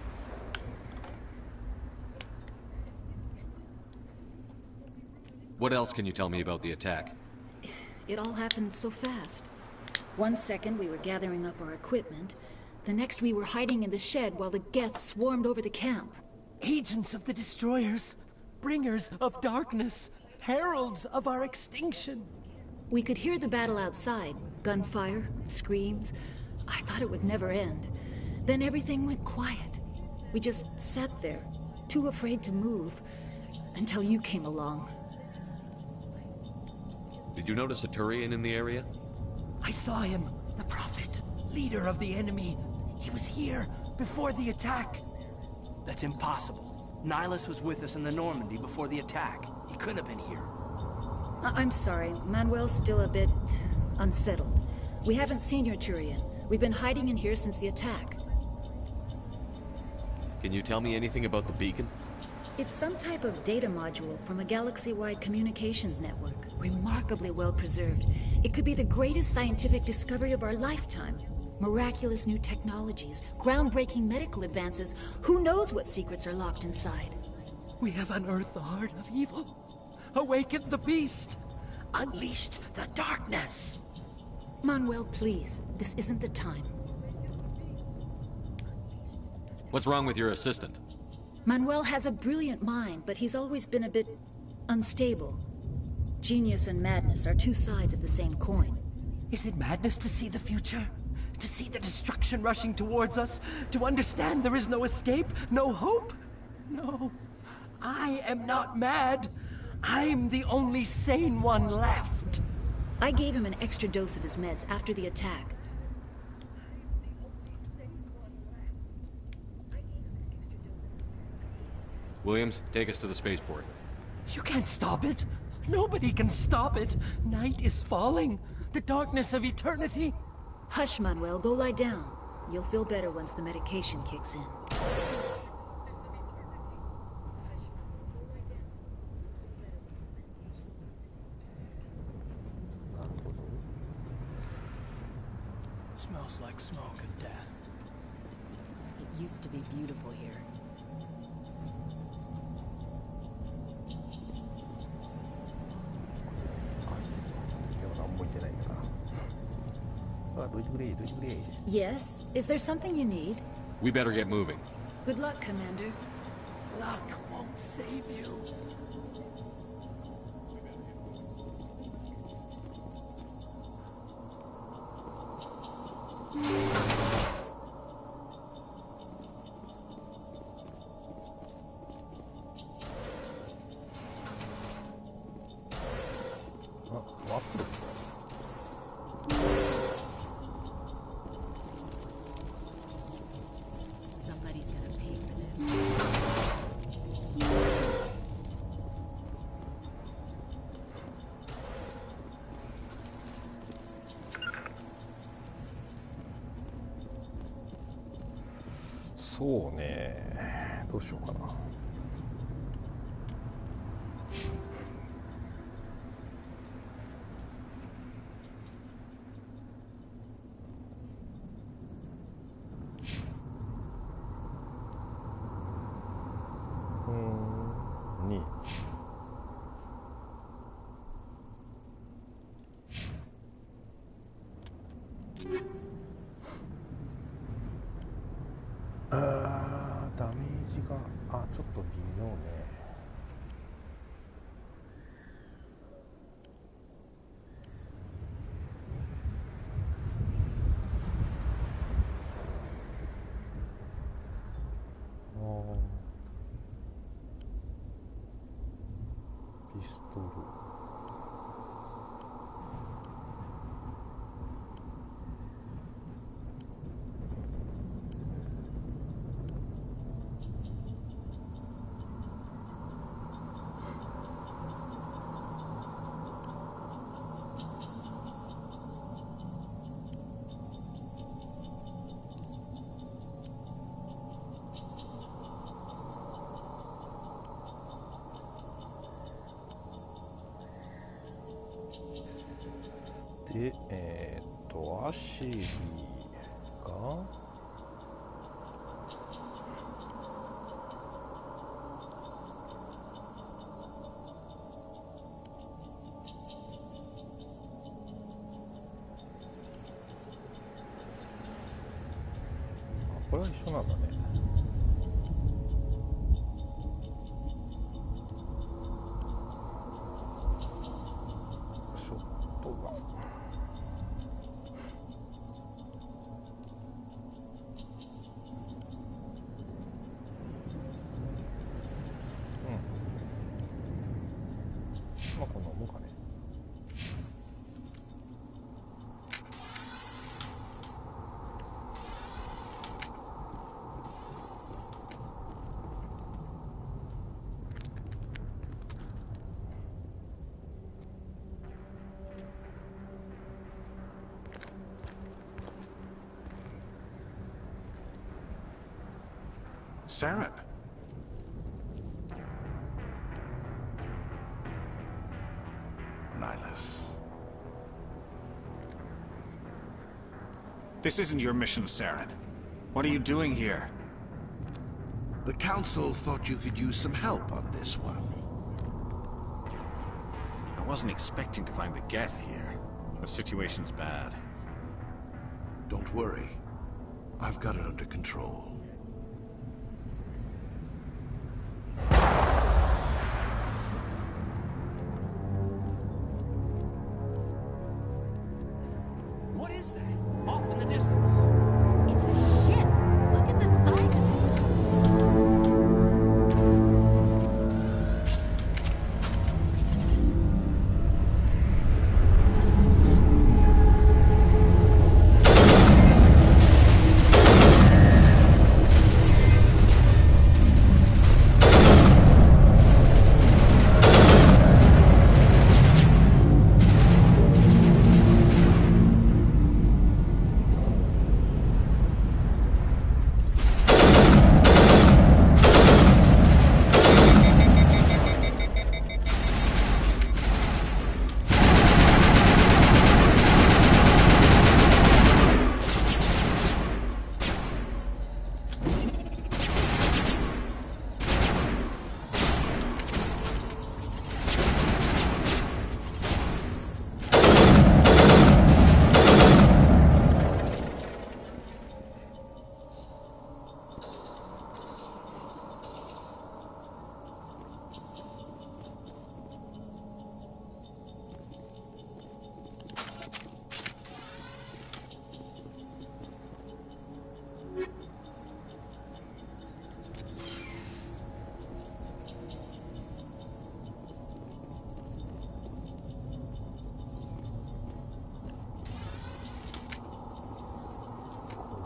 Speaker 7: What else can you tell me about the attack?
Speaker 17: It all happened so fast. 1 second we were gathering up our equipment. The next we were hiding in the shed while the Geth swarmed over the camp.
Speaker 9: Agents of the destroyers, bringers of darkness, heralds of our extinction.
Speaker 17: We could hear the battle outside. Gunfire, screams. I thought it would never end. Then everything went quiet. We just sat there, too afraid to move, until you came along.
Speaker 7: Did you notice a Turian in the area?
Speaker 9: I saw him, the Prophet, leader of the enemy. He was here before the attack.
Speaker 18: That's impossible. Nihilus was with us in the Normandy before the attack. He couldn't have been here.
Speaker 17: I'm sorry. Manuel's still a bit unsettled. We haven't seen your Turian. We've been hiding in here since the attack.
Speaker 7: Can you tell me anything about the beacon?
Speaker 17: It's some type of data module from a galaxy-wide communications network. Remarkably well preserved. It could be the greatest scientific discovery of our lifetime. Miraculous new technologies, groundbreaking medical advances. Who knows what secrets are locked inside?
Speaker 9: We have unearthed the heart of evil, awakened the beast, unleashed the darkness.
Speaker 17: Manuel, please. This isn't the time.
Speaker 7: What's wrong with your assistant?
Speaker 17: Manuel has a brilliant mind, but he's always been a bit unstable. Genius and madness are two sides of the same coin.
Speaker 9: Is it madness to see the future? To see the destruction rushing towards us? To understand there is no escape? No hope? No. I am not mad. I'm the only sane one left.
Speaker 17: I gave him an extra dose of his meds after the attack.
Speaker 7: Williams, take us to the spaceport.
Speaker 9: You can't stop it. Nobody can stop it. Night is falling. The darkness of eternity.
Speaker 17: Hush, Manuel. Go lie down. You'll feel better once the medication kicks in.
Speaker 18: Smells like smoke and death.
Speaker 14: It used to be beautiful here.
Speaker 17: Yes? Is there something you need?
Speaker 7: We better get moving.
Speaker 17: Good luck, Commander.
Speaker 9: Luck won't save you.
Speaker 14: Somebody's gonna pay for this.
Speaker 1: そうね。どうしようかな。2ダメージがちょっと微妙ね。ピストル。で、アシリがこれは一緒なんだね。ショットガン。こんなもんかね。
Speaker 10: Saren.
Speaker 19: Nihilus. This isn't your mission, Saren. What are you doing here?
Speaker 5: The Council thought you could use some help on this one.
Speaker 19: I wasn't expecting to find the Geth here. The situation's bad.
Speaker 5: Don't worry. I've got it under control.
Speaker 18: What is that? Off in the distance.
Speaker 14: It's a ship. Look at the size of it.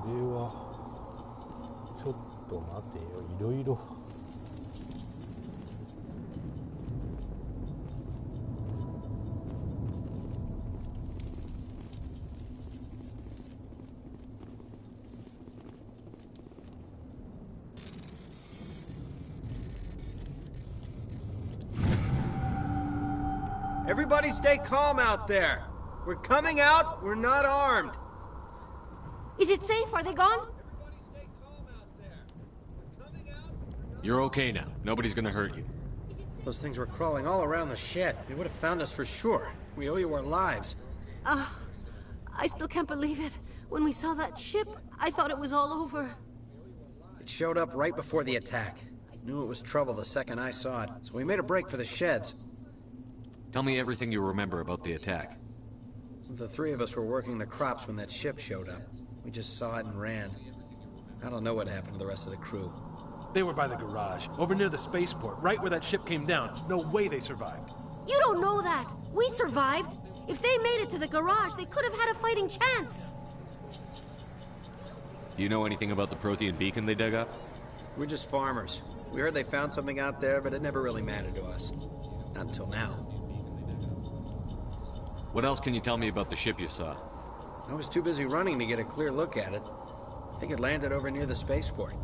Speaker 1: これはちょっと待てよ、いろいろ。
Speaker 18: Everybody stay calm out there. We're coming out, we're not armed.
Speaker 14: Is it safe? Are they gone?
Speaker 7: You're okay now. Nobody's gonna hurt you.
Speaker 18: Those things were crawling all around the shed. They would have found us for sure. We owe you our lives.
Speaker 14: I
Speaker 20: I still can't believe it. When we saw that ship, I thought it was all over.
Speaker 21: It showed up right before the attack. Knew it was trouble the second I saw it, so we made a break for the sheds.
Speaker 7: Tell me everything you remember about the attack.
Speaker 21: The three of us were working the crops when that ship showed up. We just saw it and ran. I don't know what happened to the rest of the crew.
Speaker 18: They were by the garage, over near the spaceport, right where that ship came down. No way they survived.
Speaker 20: You don't know that. We survived. If they made it to the garage, they could have had a fighting chance.
Speaker 7: Do you know anything about the Prothean beacon they dug up?
Speaker 21: We're just farmers. We heard they found something out there, but it never really mattered to us. Not until now.
Speaker 7: What else can you tell me about the ship you saw?
Speaker 21: I was too busy running to get a clear look at it. I think it landed over near the spaceport.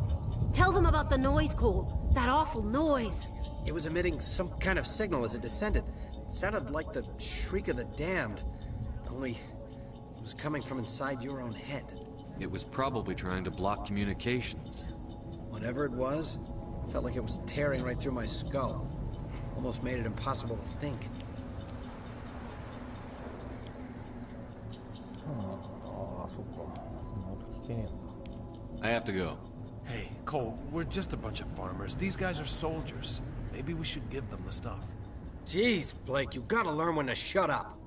Speaker 20: Tell them about the noise, Cole. That awful noise.
Speaker 21: It was emitting some kind of signal as it descended. It sounded like the shriek of the damned. Only it was coming from inside your own head.
Speaker 7: It was probably trying to block communications.
Speaker 21: Whatever it was, felt like it was tearing right through my skull. Almost made it impossible to think.
Speaker 7: I have to go.
Speaker 18: Hey, Cole, we're just a bunch of farmers. These guys are soldiers. Maybe we should give them the stuff.
Speaker 21: Jeez, Blake, you gotta learn when to shut up.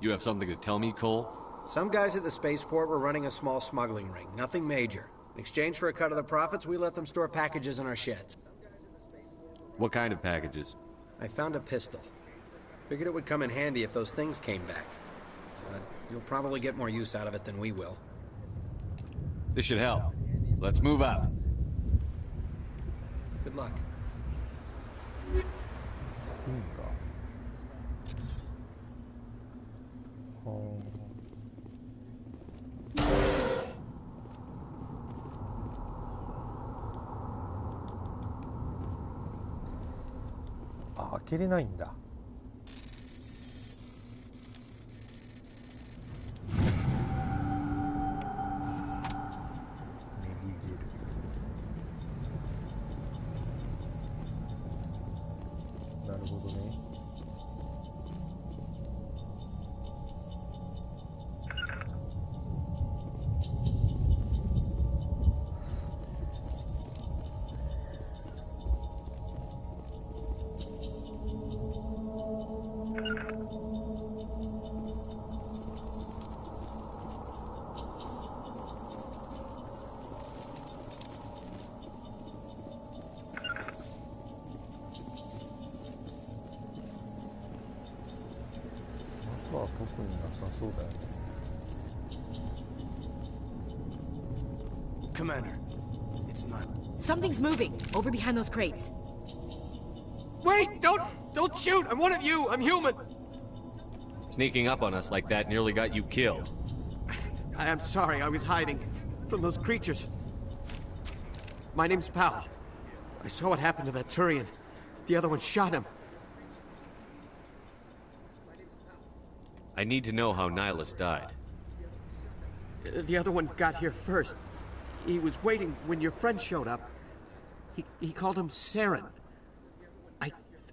Speaker 7: You have something to tell me, Cole?
Speaker 21: Some guys at the spaceport were running a small smuggling ring, nothing major. In exchange for a cut of the profits, we let them store packages in our sheds.
Speaker 7: What kind of packages?
Speaker 21: I found a pistol. Figured it would come in handy if those things came back. But you'll probably get more use out of it than we will.
Speaker 7: This should help. Let's move out.
Speaker 21: Good luck.
Speaker 1: あ、開けれないんだ。なるほどね。は特になさそうだよね。
Speaker 18: Commander, it's not.
Speaker 14: Something's moving over behind those crates.
Speaker 18: Wait! Don't shoot! I'm one of you! I'm human!
Speaker 7: Sneaking up on us like that nearly got you killed.
Speaker 18: I am sorry, I was hiding from those creatures. My name's Powell. I saw what happened to that Turian. The other one shot him.
Speaker 7: I need to know how Nihilus died.
Speaker 18: The other one got here first. He was waiting when your friend showed up. He called him Saren.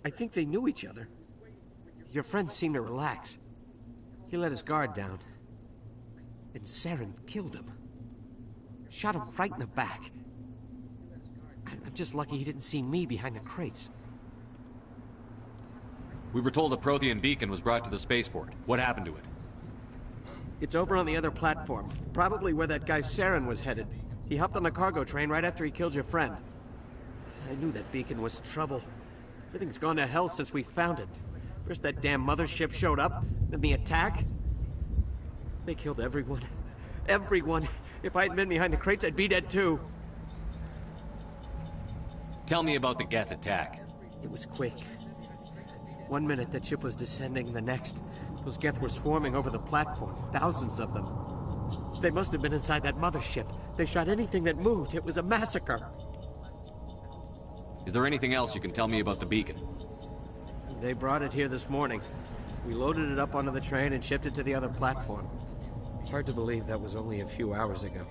Speaker 18: I think they knew each other. Your friend seemed to relax. He let his guard down. And Saren killed him. Shot him right in the back. I'm just lucky he didn't see me behind the crates.
Speaker 7: We were told a Prothean beacon was brought to the spaceport. What happened to it?
Speaker 18: It's over on the other platform. Probably where that guy Saren was headed. He hopped on the cargo train right after he killed your friend. I knew that beacon was trouble. Everything's gone to hell since we found it. First that damn mothership showed up, then the attack. They killed everyone. Everyone. If I hadn't been behind the crates, I'd be dead too.
Speaker 7: Tell me about the Geth attack.
Speaker 18: It was quick. 1 minute that ship was descending, the next, those Geth were swarming over the platform. Thousands of them. They must have been inside that mothership. They shot anything that moved. It was a massacre.
Speaker 7: Is there anything else you can tell me about the beacon?
Speaker 18: They brought it here this morning. We loaded it up onto the train and shipped it to the other platform. Hard to believe that was only a few hours ago.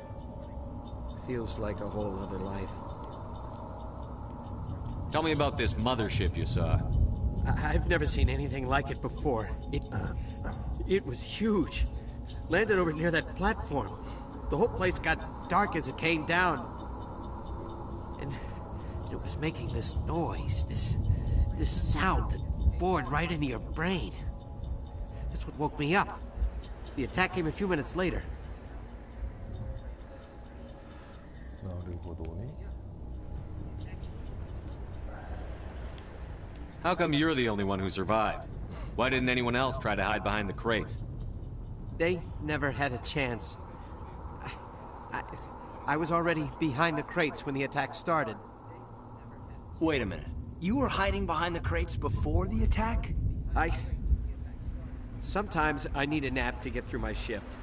Speaker 18: Feels like a whole other life.
Speaker 7: Tell me about this mothership you saw.
Speaker 18: I've never seen anything like it before. It was huge.
Speaker 21: landed over near that platform. The whole place got dark as it came down. And it was making this noise, this sound that bored right into your brain. That's what woke me up. The attack came a few minutes later.
Speaker 1: なるほどね。
Speaker 7: How come you're the only one who survived? Why didn't anyone else try to hide behind the crates?
Speaker 21: They never had a chance. I was already behind the crates when the attack started.
Speaker 9: Wait a minute. You were hiding behind the crates before the attack?
Speaker 21: Sometimes I need a nap to get through my shift.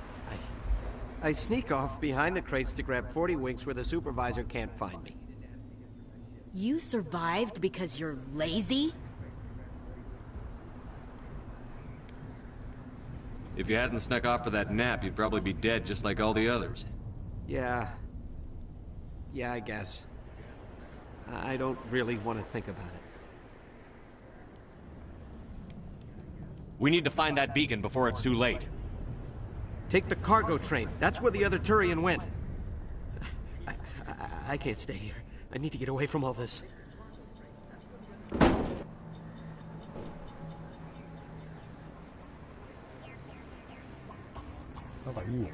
Speaker 21: I sneak off behind the crates to grab 40 winks where the supervisor can't find me.
Speaker 17: You survived because you're lazy?
Speaker 7: If you hadn't snuck off for that nap, you'd probably be dead just like all the others.
Speaker 21: Yeah, I guess. I don't really want to think about it.
Speaker 7: We need to find that beacon before it's too late.
Speaker 21: Take the cargo train. That's where the other Turian went. I can't stay here. I need to get away from all this.
Speaker 1: なんかいいね。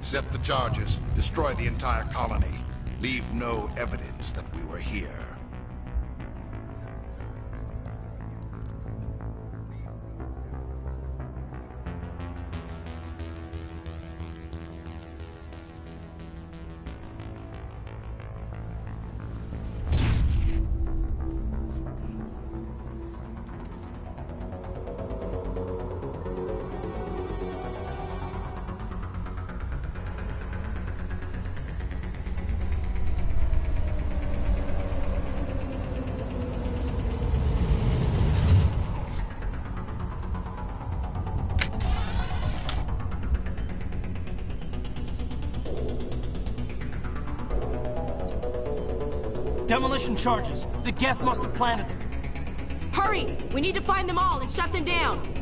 Speaker 3: Set the charges. Destroy the entire colony. Leave no evidence that we were here.
Speaker 9: Demolition charges. The Geth must have planted them.
Speaker 14: Hurry! We need to find them all and shut them down.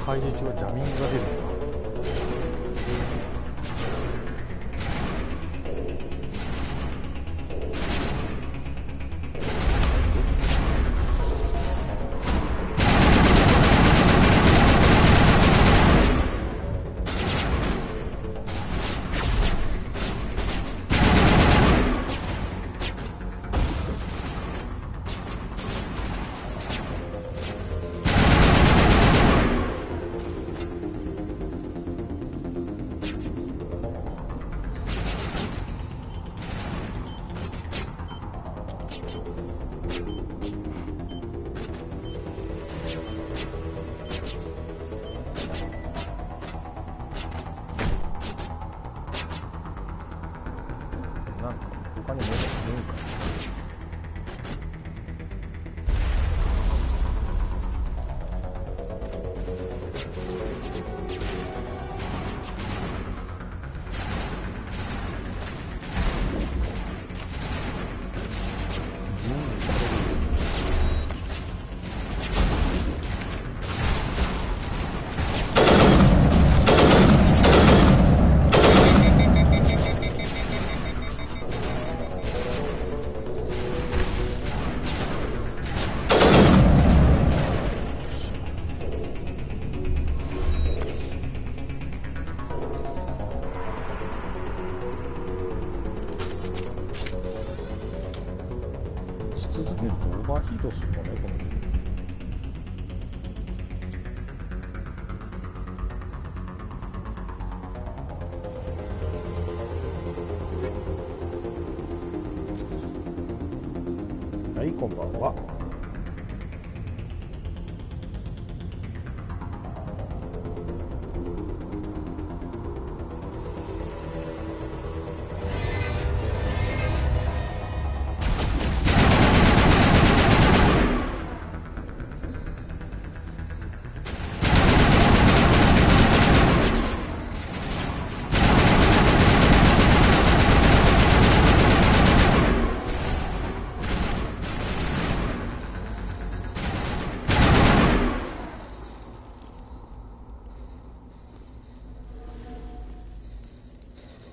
Speaker 1: 開示中はジャミングが出るんだ。はい、こんばんは。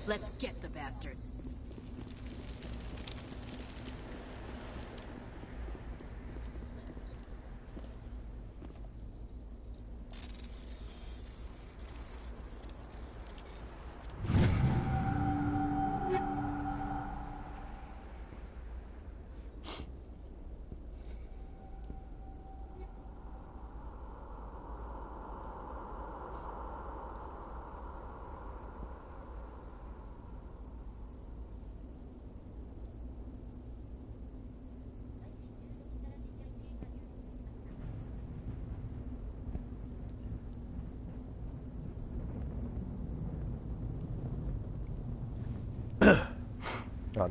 Speaker 14: Let's get the bastards.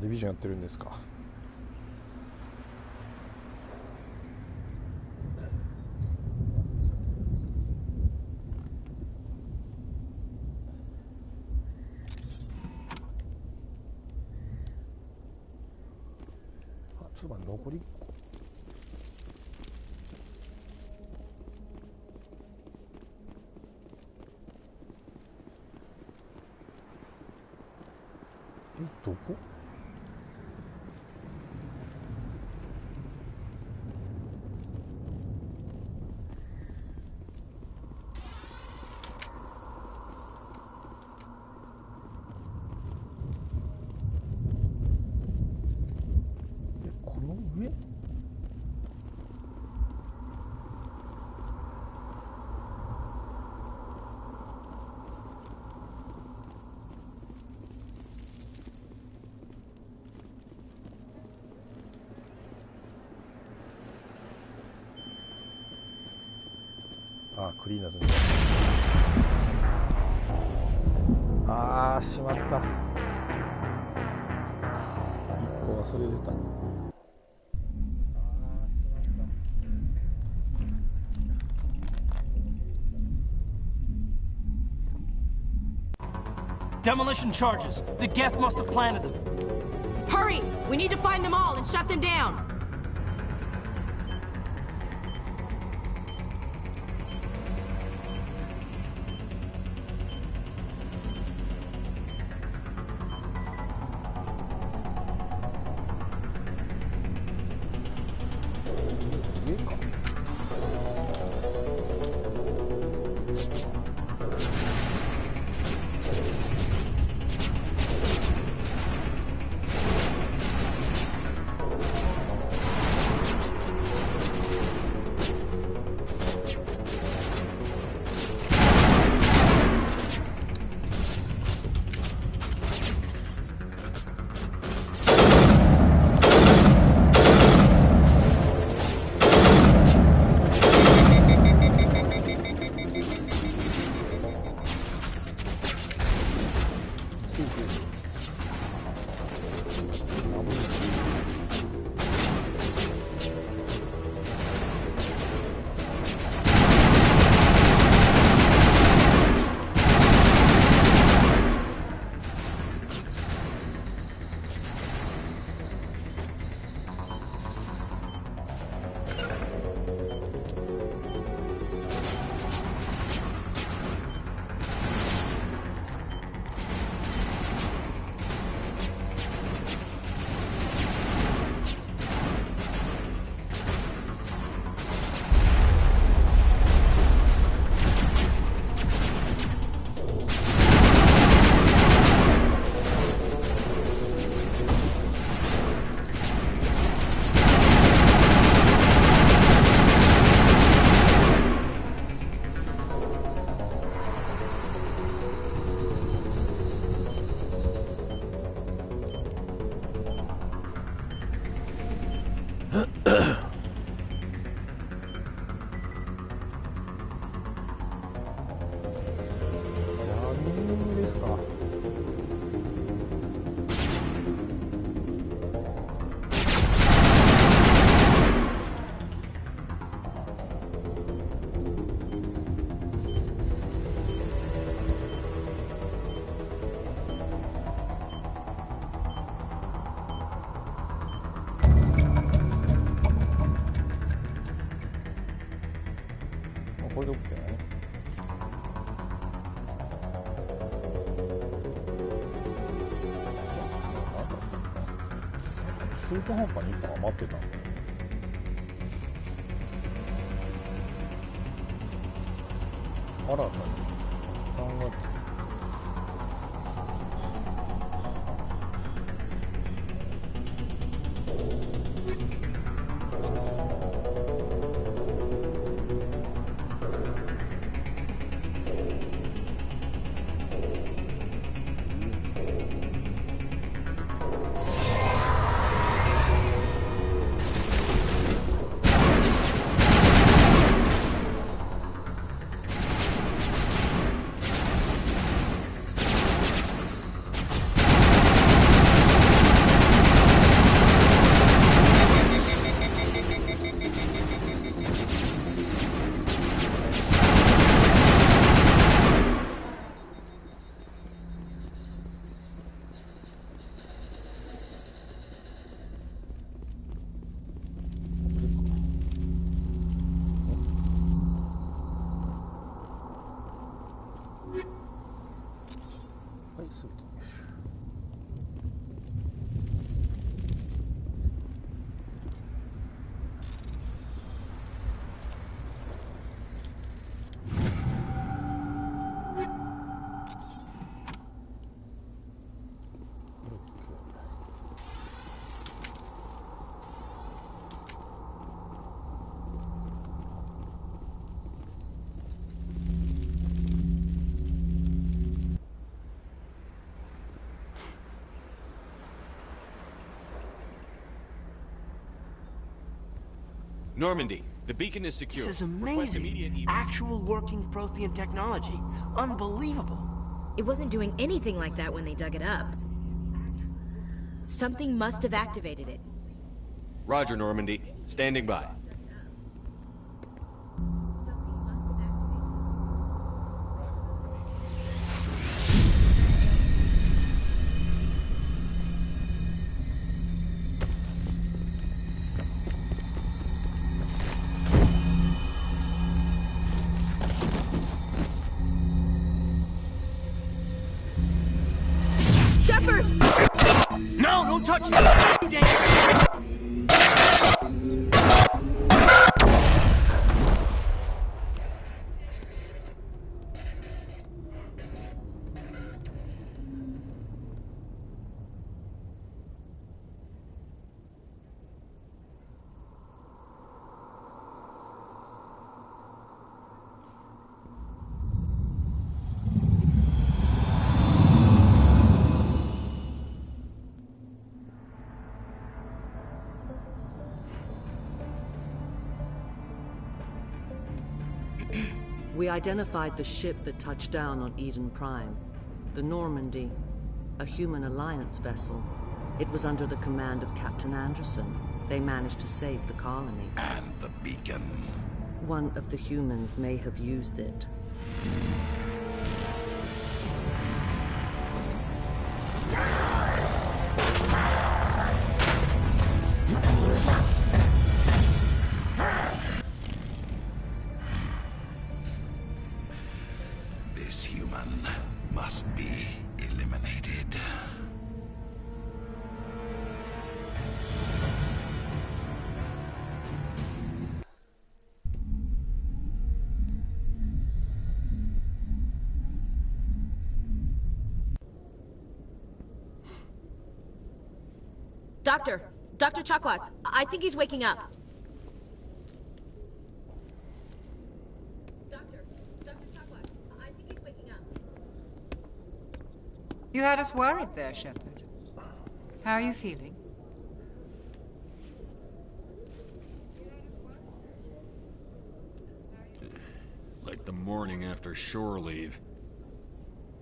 Speaker 1: ディビジョンやってるんですか。ちょっと待って、残り1個。どこ？この上？クリーナーズみたいな。しまった。1個忘れてた。
Speaker 9: Demolition charges. The Geth must have planted them.
Speaker 14: Hurry! We need to find them all and shut them down.
Speaker 1: これで OK だね。中途半端に1個余ってたんだよね。新たに3月
Speaker 7: Normandy, the beacon is secure.
Speaker 18: This is amazing. Actual working Prothean technology. Unbelievable.
Speaker 14: It wasn't doing anything like that when they dug it up. Something must have activated it.
Speaker 7: Roger, Normandy. Standing by.
Speaker 14: Shepard!
Speaker 18: No, don't touch it!
Speaker 2: We identified the ship that touched down on Eden Prime. The Normandy. A human alliance vessel. It was under the command of Captain Anderson. They managed to save the colony.
Speaker 5: And the beacon.
Speaker 2: One of the humans may have used it.
Speaker 5: This human must be eliminated.
Speaker 14: Dr. Chakwas, I think he's waking up. Dr. Chakwas, I think he's waking up.
Speaker 13: You had us worried there, Shepard. How are you feeling?
Speaker 7: Like the morning after shore leave.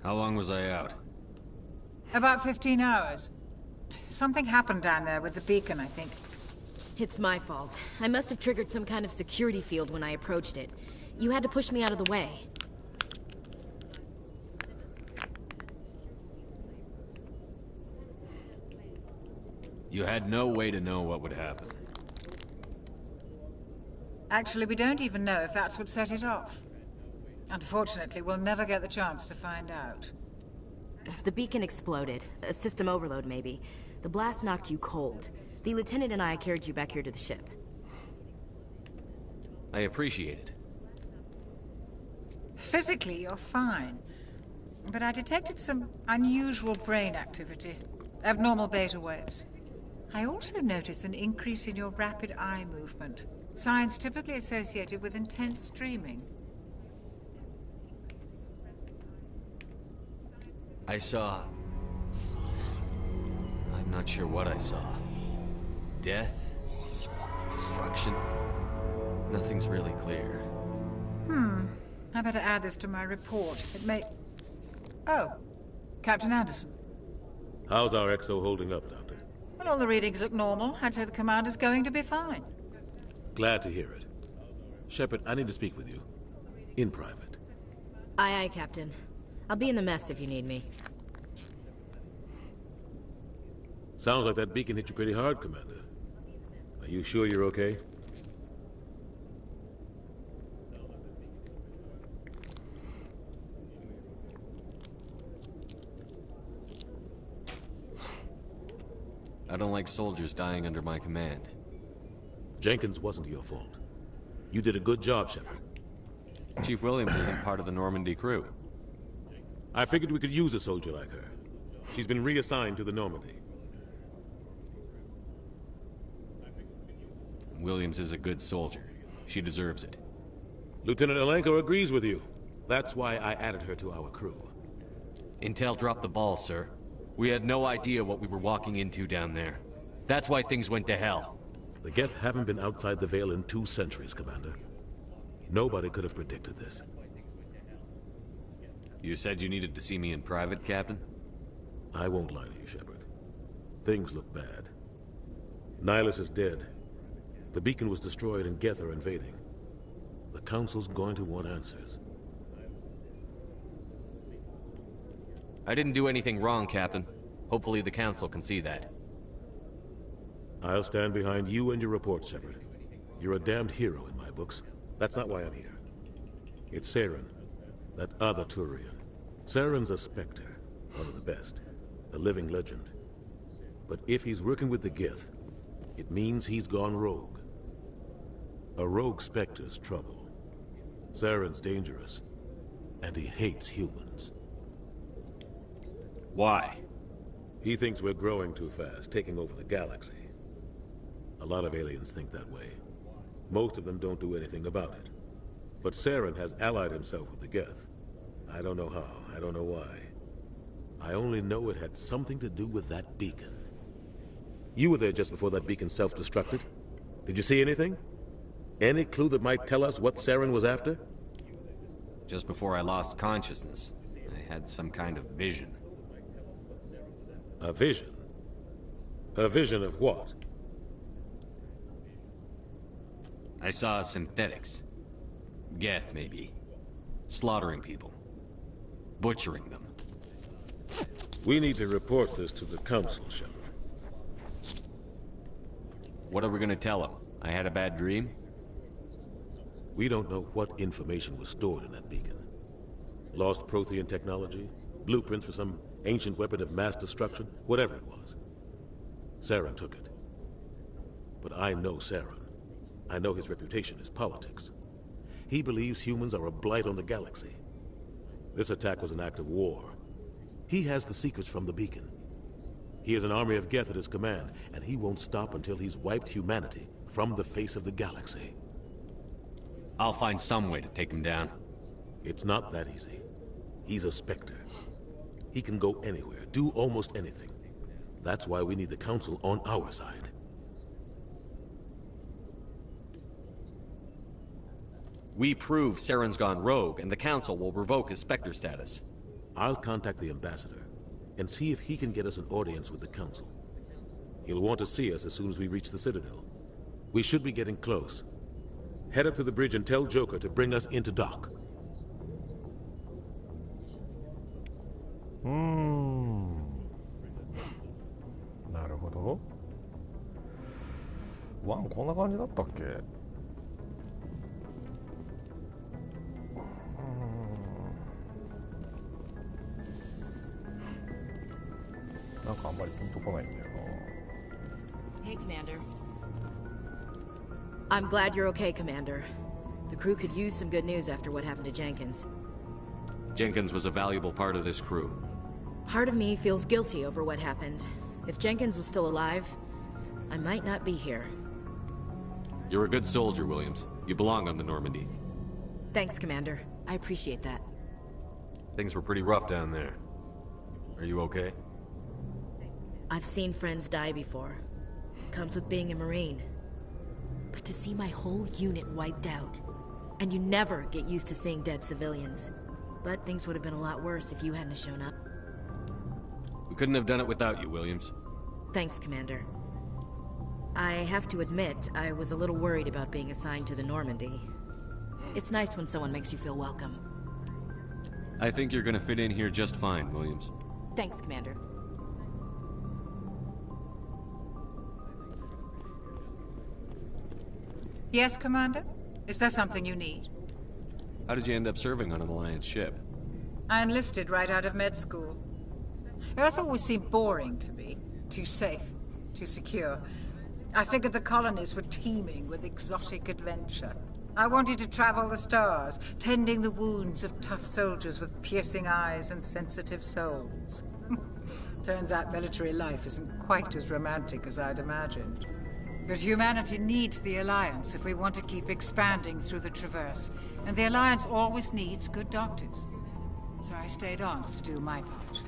Speaker 7: How long was I out?
Speaker 13: About 15 hours. Something happened down there with the beacon, I think.
Speaker 14: It's my fault. I must have triggered some kind of security field when I approached it. You had to push me out of the way.
Speaker 7: You had no way to know what would happen.
Speaker 13: Actually, we don't even know if that's what set it off. Unfortunately, we'll never get the chance to find out.
Speaker 14: The beacon exploded. A system overload, maybe. The blast knocked you cold. The lieutenant and I carried you back here to the ship.
Speaker 7: I appreciate it.
Speaker 13: Physically, you're fine. But I detected some unusual brain activity. Abnormal beta waves. I also noticed an increase in your rapid eye movement. Signs typically associated with intense dreaming.
Speaker 7: I saw... I'm not sure what I saw. Death? Destruction? Nothing's really clear.
Speaker 13: I better add this to my report. It may... Oh, Captain Anderson.
Speaker 4: How's our XO holding up, Doctor?
Speaker 13: Well, all the readings look normal. I'd say the commander's going to be fine.
Speaker 4: Glad to hear it. Shepard, I need to speak with you. In private.
Speaker 14: Aye, aye, Captain. I'll be in the mess if you need me.
Speaker 4: Sounds like that beacon hit you pretty hard, Commander. Are you sure you're okay?
Speaker 7: I don't like soldiers dying under my command.
Speaker 4: Jenkins wasn't your fault. You did a good job, Shepard.
Speaker 7: Chief Williams isn't part of the Normandy crew.
Speaker 4: I figured we could use a soldier like her. She's been reassigned to the Normandy.
Speaker 7: Williams is a good soldier. She deserves it.
Speaker 4: Lieutenant Alcor agrees with you. That's why I added her to our crew.
Speaker 7: Intel dropped the ball, sir. We had no idea what we were walking into down there. That's why things went to hell.
Speaker 4: The Geth haven't been outside the Veil in 2 centuries, Commander. Nobody could have predicted this.
Speaker 7: You said you needed to see me in private, Captain?
Speaker 4: I won't lie to you, Shepard. Things look bad. Nihilus is dead. The beacon was destroyed and Geth are invading. The Council's going to want answers.
Speaker 7: I didn't do anything wrong, Captain. Hopefully the Council can see that.
Speaker 4: I'll stand behind you and your report, Shepard. You're a damned hero in my books. That's not why I'm here. It's Saren, that other Turian. Saren's a Spectre, one of the best, a living legend. But if he's working with the Geth, it means he's gone rogue. A rogue Spectre's trouble. Saren's dangerous, and he hates humans.
Speaker 7: Why?
Speaker 4: He thinks we're growing too fast, taking over the galaxy. A lot of aliens think that way. Most of them don't do anything about it. But Saren has allied himself with the Geth. I don't know how, I don't know why. I only know it had something to do with that beacon. You were there just before that beacon self-destructed. Did you see anything? Any clue that might tell us what Saren was after?
Speaker 7: Just before I lost consciousness, I had some kind of vision.
Speaker 4: A vision? A vision of what?
Speaker 7: I saw synthetics. Geth, maybe. Slaughtering people. Butchering them.
Speaker 4: We need to report this to the Council, Shepard.
Speaker 7: What are we gonna tell them? I had a bad dream?
Speaker 4: We don't know what information was stored in that beacon. Lost Prothean technology? Blueprints for some ancient weapon of mass destruction? Whatever it was. Saren took it. But I know Saren. I know his reputation is politics. He believes humans are a blight on the galaxy. This attack was an act of war. He has the secrets from the beacon. He has an army of Geth at his command, and he won't stop until he's wiped humanity from the face of the galaxy.
Speaker 7: I'll find some way to take him down.
Speaker 4: It's not that easy. He's a Spectre. He can go anywhere, do almost anything. That's why we need the Council on our side.
Speaker 7: We prove Saren's gone rogue, and the Council will revoke his Spectre status.
Speaker 4: I'll contact the Ambassador, and see if he can get us an audience with the Council. He'll want to see us as soon as we reach the Citadel. We should be getting close. Head up to the bridge and tell Joker to bring us into dock.
Speaker 1: Naるほど。ワンこんな感じだったっけ？なんかあんまりピンとこないんだよな。
Speaker 14: Hey, Commander. I'm glad you're okay, Commander. The crew could use some good news after what happened to Jenkins.
Speaker 7: Jenkins was a valuable part of this crew.
Speaker 14: Part of me feels guilty over what happened. If Jenkins was still alive, I might not be here.
Speaker 7: You're a good soldier, Williams. You belong on the Normandy.
Speaker 14: Thanks, Commander. I appreciate that.
Speaker 7: Things were pretty rough down there. Are you okay?
Speaker 14: I've seen friends die before. Comes with being a Marine. But to see my whole unit wiped out, and you never get used to seeing dead civilians. But things would have been a lot worse if you hadn't shown up.
Speaker 7: We couldn't have done it without you, Williams.
Speaker 14: Thanks, Commander. I have to admit, I was a little worried about being assigned to the Normandy. It's nice when someone makes you feel welcome.
Speaker 7: I think you're gonna fit in here just fine, Williams.
Speaker 14: Thanks, Commander.
Speaker 13: Yes, Commander? Is there something you need?
Speaker 7: How did you end up serving on an Alliance ship?
Speaker 13: I enlisted right out of med school. Earth always seemed boring to me. Too safe, too secure. I figured the colonies were teeming with exotic adventure. I wanted to travel the stars, tending the wounds of tough soldiers with piercing eyes and sensitive souls. Turns out military life isn't quite as romantic as I'd imagined. But humanity needs the Alliance if we want to keep expanding through the Traverse. And the Alliance always needs good doctors. So I stayed on to do my part.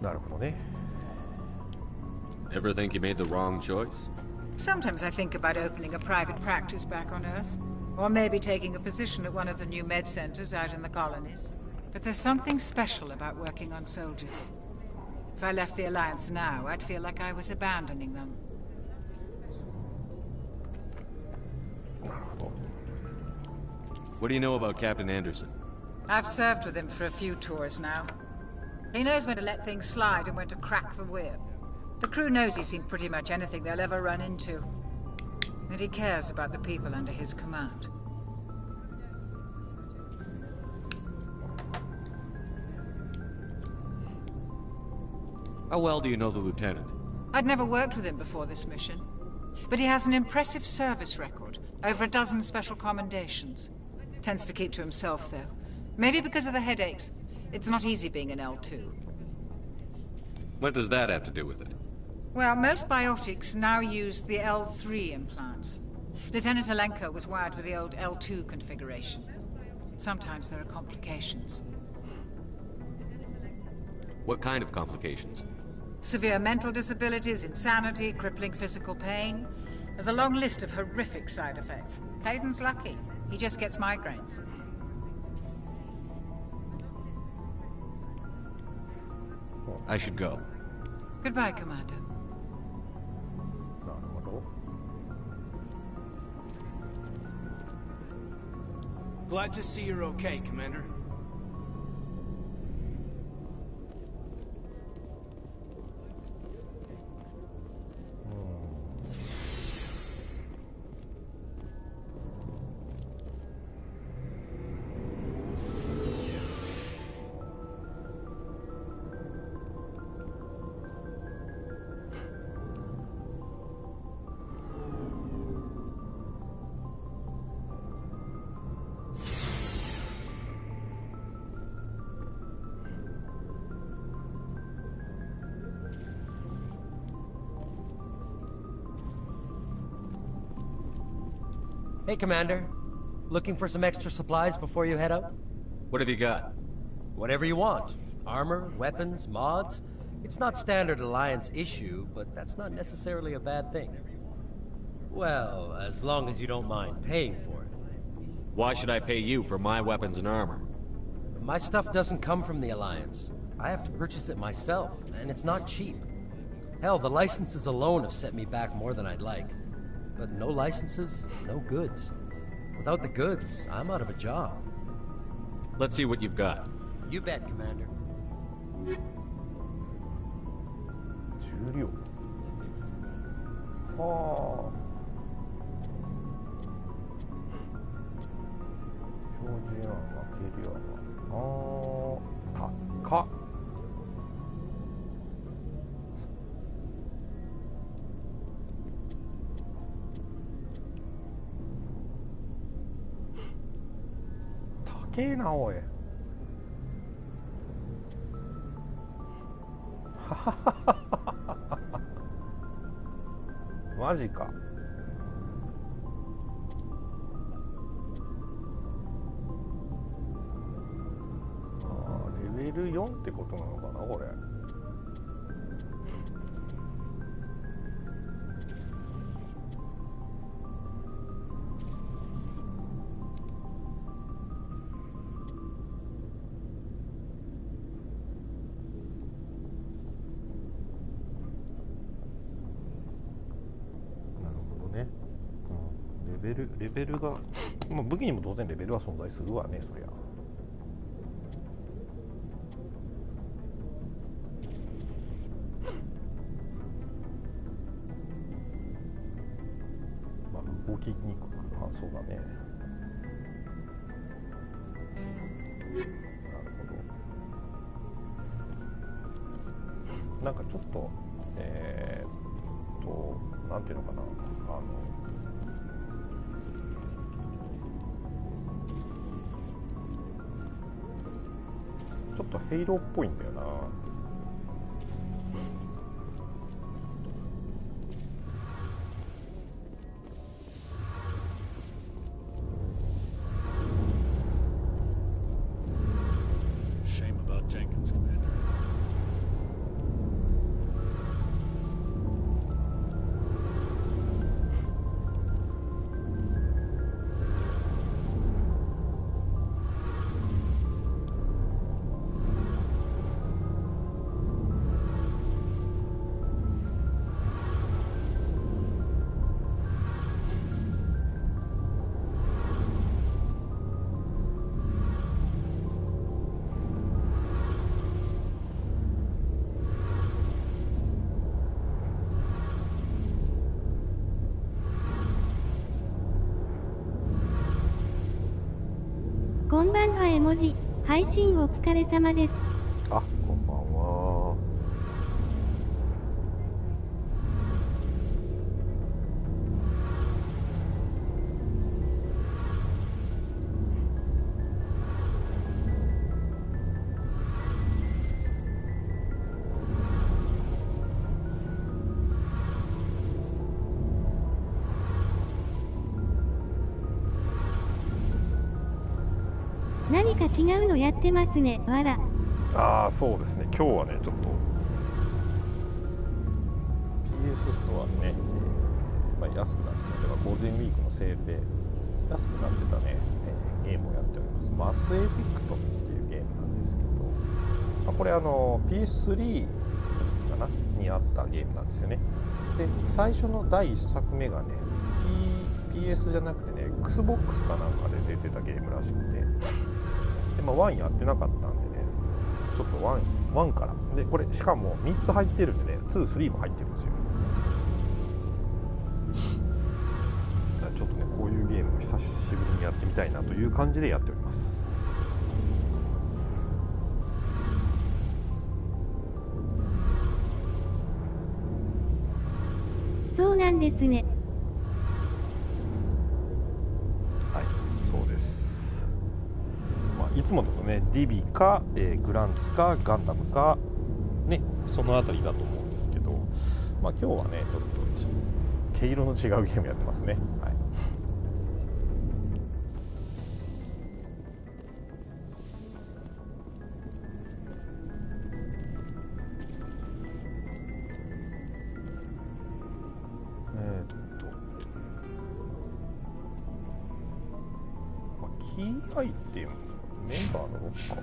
Speaker 1: なるほどね。
Speaker 7: Ever think you made the wrong choice?
Speaker 13: Sometimes I think about opening a private practice back on Earth. Or maybe taking a position at one of the new med centers out in the colonies. But there's something special about working on soldiers. If I left the Alliance now, I'd feel like I was abandoning them.
Speaker 7: What do you know about Captain Anderson?
Speaker 13: I've served with him for a few tours now. He knows when to let things slide and when to crack the whip. The crew knows he's seen pretty much anything they'll ever run into. And he cares about the people under his command.
Speaker 7: How well do you know the lieutenant?
Speaker 13: I'd never worked with him before this mission. But he has an impressive service record. Over a dozen special commendations. Tends to keep to himself, though. Maybe because of the headaches. It's not easy being an L2.
Speaker 7: What does that have to do with it?
Speaker 13: Well, most biotics now use the L3 implants. Lieutenant Alenko was wired with the old L2 configuration. Sometimes there are complications.
Speaker 7: What kind of complications?
Speaker 13: Severe mental disabilities, insanity, crippling physical pain. There's a long list of horrific side effects. Caden's lucky. He just gets migraines.
Speaker 7: I should go.
Speaker 13: Goodbye, Commander.
Speaker 15: Glad to see you're okay, Commander.
Speaker 9: Hey, Commander. Looking for some extra supplies before you head out?
Speaker 7: What have you got?
Speaker 9: Whatever you want. Armor, weapons, mods. It's not standard Alliance issue, but that's not necessarily a bad thing. Well, as long as you don't mind paying for it.
Speaker 7: Why should I pay you for my weapons and armor?
Speaker 9: My stuff doesn't come from the Alliance. I have to purchase it myself, and it's not cheap. Hell, the licenses alone have set me back more than I'd like. But no licenses, no goods. Without the goods, I'm out of a job.
Speaker 7: Let's see what you've got.
Speaker 9: You bet, Commander.
Speaker 1: 重量。はあ。標準案が軽量案が。高っ。高えなおい。マジか。レベル4ってことなのかなこれ。レベルが、まあ、武器にも当然レベルは存在するわね、そりゃ。まあ、動きにくく感想だね。なるほど。なんかちょっと、なんていうのかな、ちょっとヘイローっぽいんだよな。
Speaker 10: Shame about Jenkins, Commander.
Speaker 11: こんばんは絵文字。配信お疲れ様です。
Speaker 1: あ、こんばんは。
Speaker 11: 何か違うのやってますね。わら。
Speaker 1: ああ、そうですね。今日はね、ちょっと PS ストアでね、安くなってた、ゴールデンウィークのセールで安くなってたね、ゲームをやっております。マスエフェクトっていうゲームなんですけど、これPS3 かなにあったゲームなんですよね。で、最初の第1作目がね、PS じゃなくてね、Xbox かなんかで出てたゲームらしくて、で1やってなかったんでね、ちょっと1からで、これしかも3つ入ってるんでね、2、3も入ってるんですよ。だからちょっとね、こういうゲームを久しぶりにやってみたいなという感じでやっております。
Speaker 11: そうなんですね。
Speaker 1: はい、そうです。いつもだとね、ディビか、グランツかガンダムかね、そのあたりだと思うんですけど、今日はね、ちょっと毛色の違うゲームやってますね。はい。キーアイテム、メンバーのロッカー。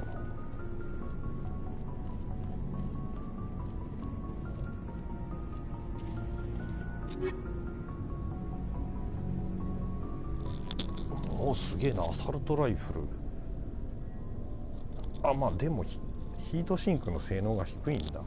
Speaker 1: おお、すげえな、アサルトライフル。でもヒートシンクの性能が低いんだ。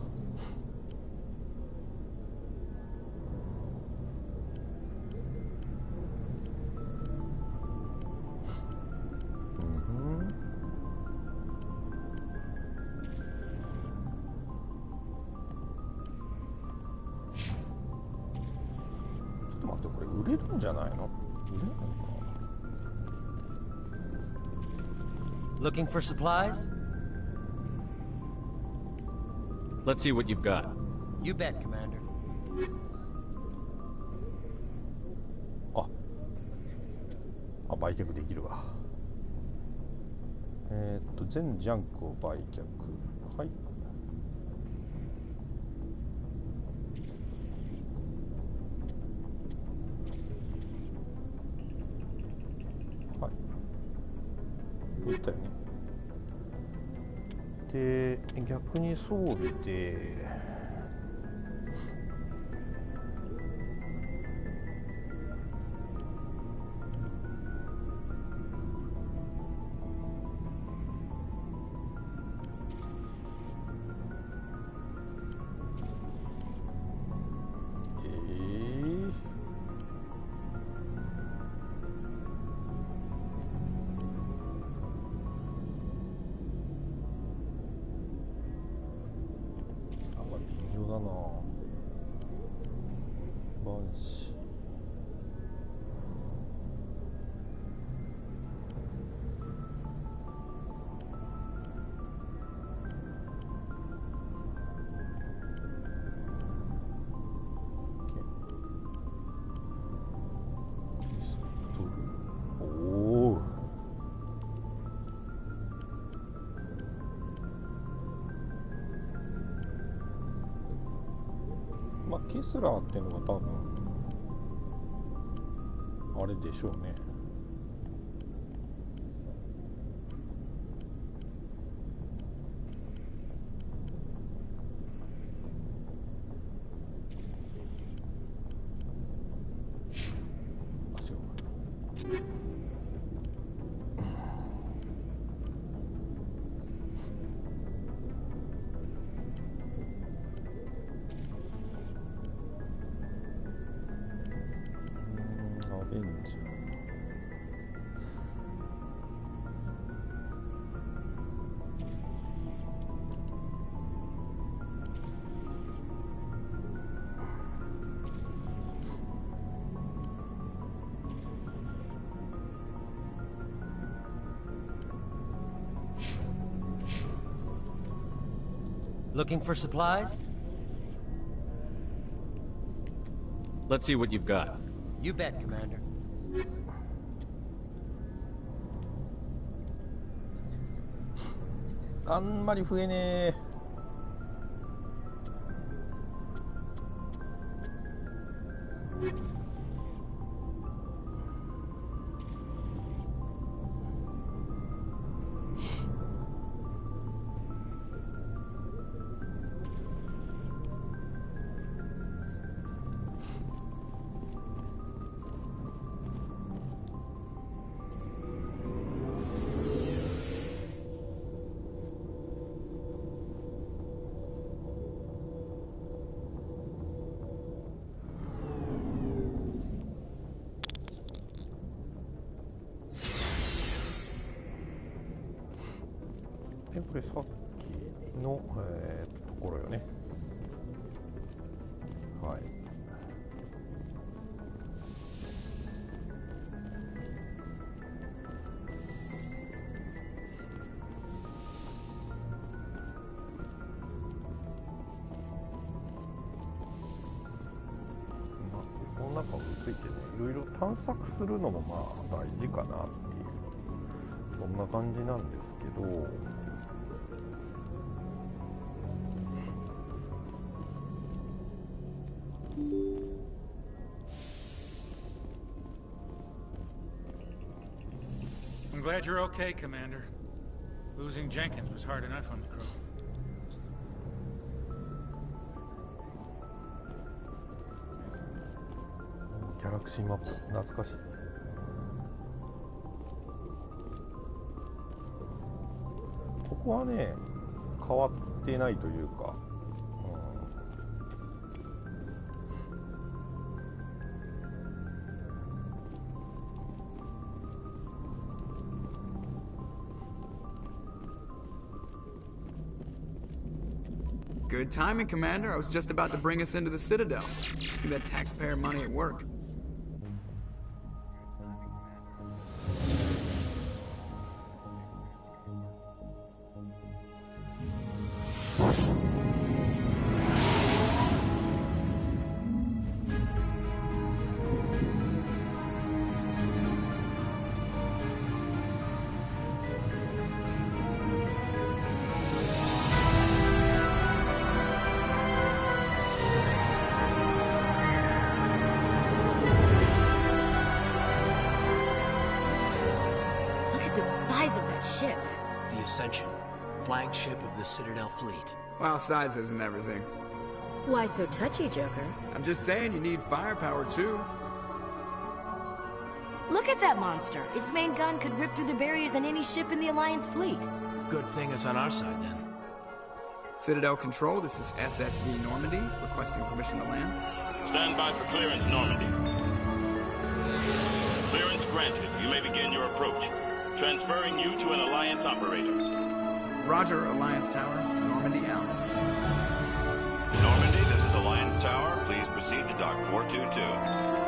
Speaker 1: 売れるんじゃないの？売れないのかな？
Speaker 9: Looking for supplies?
Speaker 7: Let's see what you've got.
Speaker 9: You bet, Commander.
Speaker 1: 売却できるわ。全ジャンクを売却。はい。言ったよね。で、逆に装備でキスラーっていうのが多分あれでしょうね。アベンジャー。
Speaker 9: Looking for supplies?
Speaker 7: Let's see what you've got.
Speaker 9: You bet, Commander.
Speaker 1: あんまり増えねえ。これさっきの、ところよね。はい。この中をついてね、いろいろ探索するのもまあ大事かなっていう、そんな感じなんですけど。
Speaker 6: I'm glad you're okay, Commander. Losing Jenkins was hard enough on the crew.
Speaker 1: Galaxy Map 懐かしい。ここはね、変わってないというか、
Speaker 22: Good timing, Commander. I was just about to bring us into the Citadel. See that taxpayer money at work.
Speaker 9: Flagship of the Citadel fleet.
Speaker 22: Well, size isn't everything.
Speaker 14: Why so touchy, Joker?
Speaker 22: I'm just saying you need firepower, too.
Speaker 14: Look at that monster. Its main gun could rip through the barriers in any ship in the Alliance fleet.
Speaker 9: Good thing it's on our side, then.
Speaker 22: Citadel Control, this is SSV Normandy, requesting permission to land.
Speaker 23: Stand by for clearance, Normandy. Clearance granted. You may begin your approach. Transferring you to an Alliance operator.
Speaker 22: Roger, Alliance Tower. Normandy out.
Speaker 23: Normandy, this is Alliance Tower. Please proceed to Dock 422.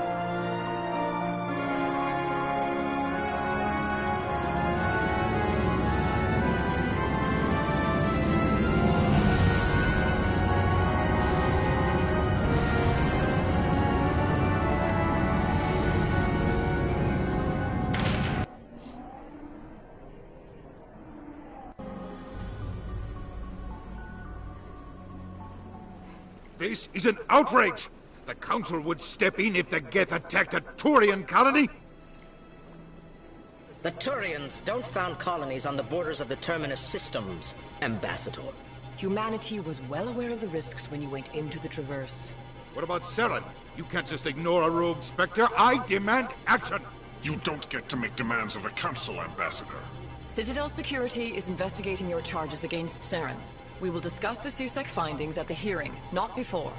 Speaker 24: This is an outrage! The Council would step in if the Geth attacked a Turian colony?
Speaker 25: The Turians don't found colonies on the borders of the Terminus systems, Ambassador.
Speaker 26: Humanity was well aware of the risks when you went into the Traverse.
Speaker 24: What about Saren? You can't just ignore a rogue Spectre. I demand action!
Speaker 27: You don't get to make demands of the Council, Ambassador.
Speaker 26: Citadel Security is investigating your charges against Saren. We will discuss the CSEC findings at the hearing, not before.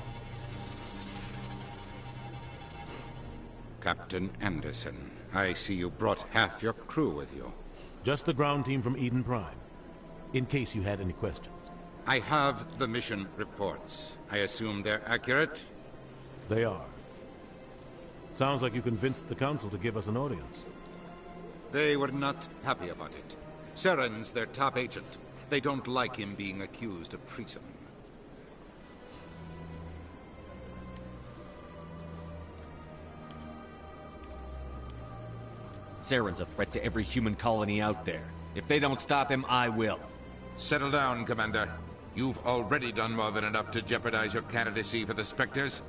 Speaker 3: Captain Anderson, I see you brought half your crew with you.
Speaker 4: Just the ground team from Eden Prime, in case you had any questions.
Speaker 3: I have the mission reports. I assume they're accurate?
Speaker 4: They are. Sounds like you convinced the Council to give us an audience.
Speaker 3: They were not happy about it. Saren's their top agent. They don't like him being accused of treason.
Speaker 8: Saren's a threat to every human colony out there. If they don't stop him, I will.
Speaker 3: Settle down, Commander. You've already done more than enough to jeopardize your candidacy for the Spectres.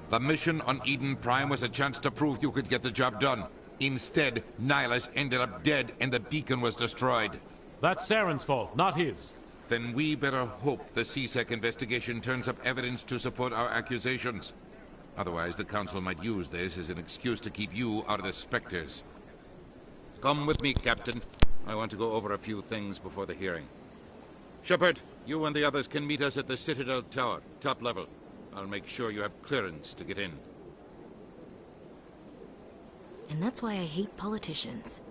Speaker 3: The mission on Eden Prime was a chance to prove you could get the job done. Instead, Nihilus ended up dead and the beacon was destroyed.
Speaker 12: That's Saren's fault, not his.
Speaker 3: Then we better hope the CSEC investigation turns up evidence to support our accusations. Otherwise, the Council might use this as an excuse to keep you out of the Spectres. Come with me, Captain. I want to go over a few things before the hearing. Shepard, you and the others can meet us at the Citadel Tower, top level. I'll make sure you have clearance to get in.
Speaker 14: And that's why I hate politicians.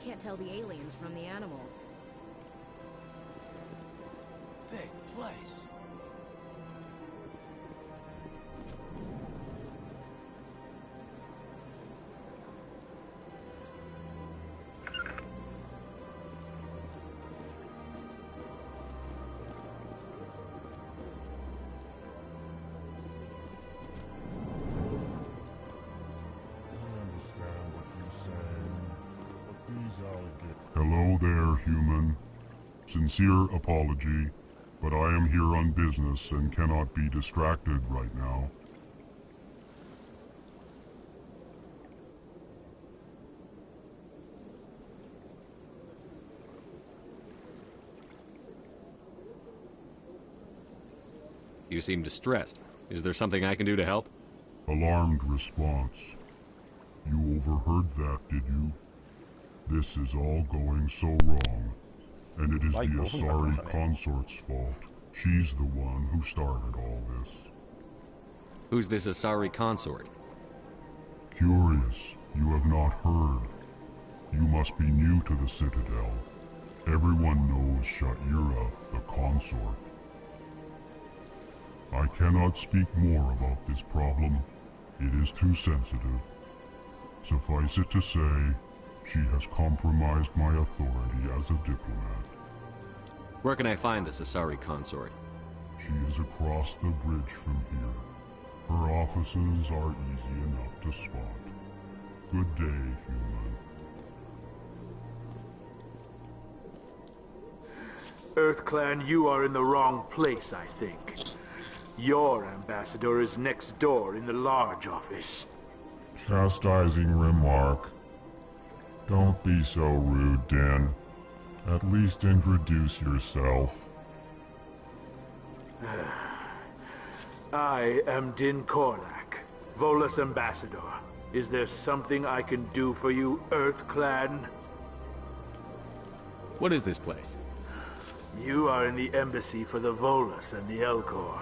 Speaker 14: can't tell the aliens from the animals.
Speaker 9: Big place.
Speaker 2: Hello there, human. Sincere apology, but I am here on business and cannot be distracted right now.
Speaker 8: You seem distressed. Is there something I can do to help?
Speaker 2: Alarmed response. You overheard that, did you? This is all going so wrong, and it is the Asari consort's fault. She's the one who started all this.
Speaker 8: Who's this Asari consort?
Speaker 2: Curious, you have not heard. You must be new to the Citadel. Everyone knows Sha'ira, the consort. I cannot speak more about this problem. It is too sensitive. Suffice it to say, she has compromised my authority as a diplomat.
Speaker 8: Where can I find this Asari consort?
Speaker 2: She is across the bridge from here. Her offices are easy enough to spot. Good day, human.
Speaker 16: EarthClan, you are in the wrong place, I think. Your ambassador is next door in the large office.
Speaker 2: Chastising remark. Don't be so rude, Din. At least introduce yourself.
Speaker 16: I am Din Korlak, Volus ambassador. Is there something I can do for you, EarthClan?
Speaker 8: What is this place?
Speaker 16: You are in the embassy for the Volus and the Alcor.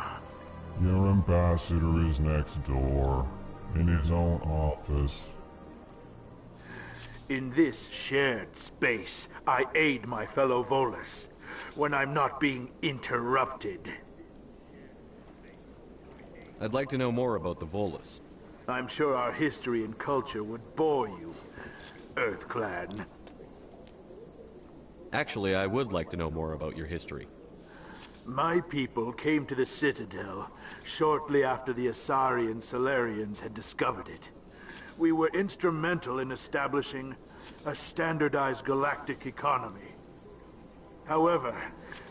Speaker 2: Your ambassador is next door, in his own office.
Speaker 16: In this shared space, I aid my fellow Volus when I'm not being interrupted.
Speaker 8: I'd like to know more about the Volus.
Speaker 16: I'm sure our history and culture would bore you, EarthClan.
Speaker 8: Actually, I would like to know more about your history.
Speaker 16: My people came to the Citadel shortly after the Asari and Solarians had discovered it. We were instrumental in establishing a standardized galactic economy. However,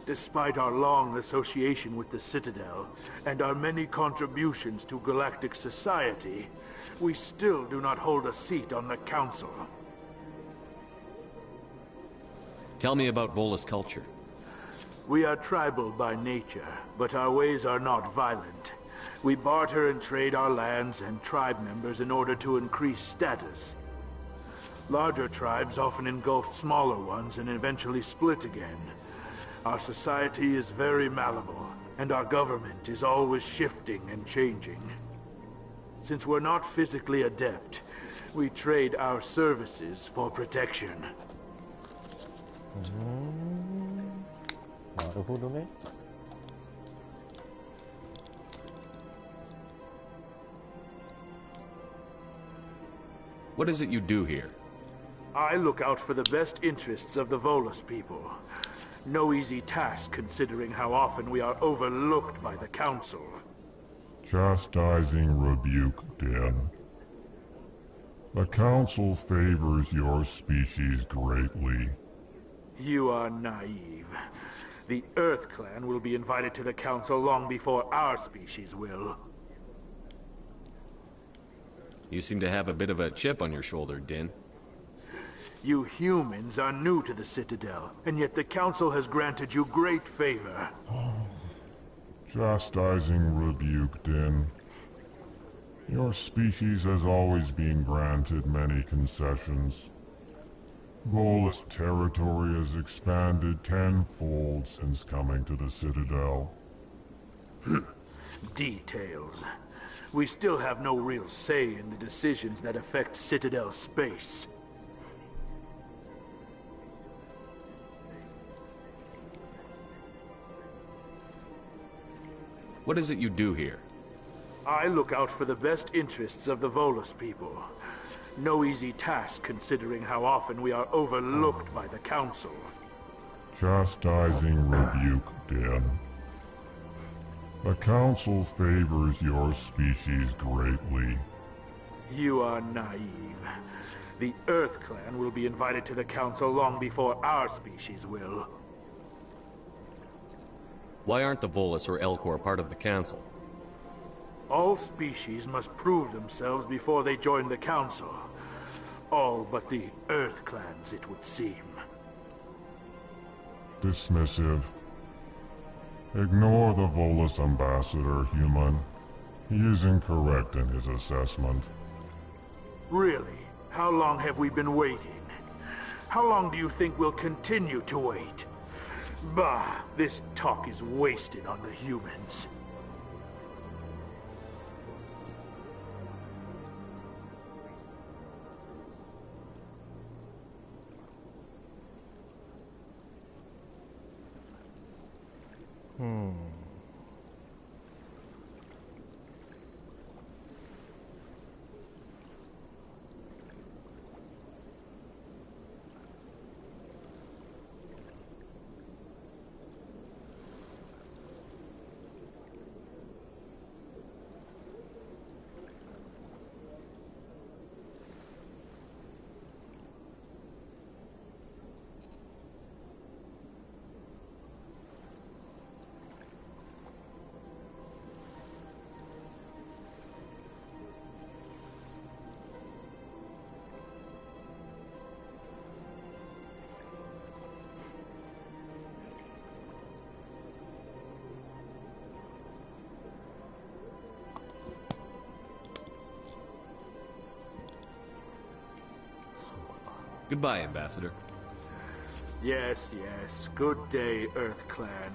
Speaker 16: despite our long association with the Citadel and our many contributions to galactic society, we still do not hold a seat on the Council.
Speaker 8: Tell me about Volus culture.
Speaker 16: We are tribal by nature, but our ways are not violent. We barter and trade our lands and tribe members in order to increase status. Larger tribes often engulf smaller ones and eventually split again. Our society is very malleable, and our government is always shifting and changing. Since we're not physically adept, we trade our services for protection.
Speaker 1: なるほどね。
Speaker 8: What is it you do here?
Speaker 16: I look out for the best interests of the Volus people. No easy task considering how often we are overlooked by the Council.
Speaker 2: Chastising rebuke, Din. The Council favors your species greatly.
Speaker 16: You are naive. The EarthClan will be invited to the Council long before our species will.
Speaker 8: You seem to have a bit of a chip on your shoulder, Din.
Speaker 16: You humans are new to the Citadel, and yet the Council has granted you great favor.
Speaker 2: Chastising rebuke, Din. Your species has always been granted many concessions. Volus territory has expanded tenfold since coming to the Citadel.
Speaker 16: Details. We still have no real say in the decisions that affect Citadel space.
Speaker 8: What is it you do here?
Speaker 16: I look out for the best interests of the Volus people. No easy task considering how often we are overlooked by the Council.
Speaker 2: Chastising rebuke, Den. The Council favors your species greatly.
Speaker 16: You are naive. The Earth Clan will be invited to the Council long before our species will.
Speaker 7: Why aren't the Volus or Alcor part of the Council?
Speaker 16: All species must prove themselves before they join the Council. All but the Earth Clans, it would seem.
Speaker 2: Dismissive. Ignore the Volus ambassador, human. He is incorrect in his assessment.
Speaker 16: Really? How long have we been waiting? How long do you think we'll continue to wait? Bah, this talk is wasted on the humans.
Speaker 7: Goodbye, Ambassador.
Speaker 16: Yes, yes. Good day, Earth Clan.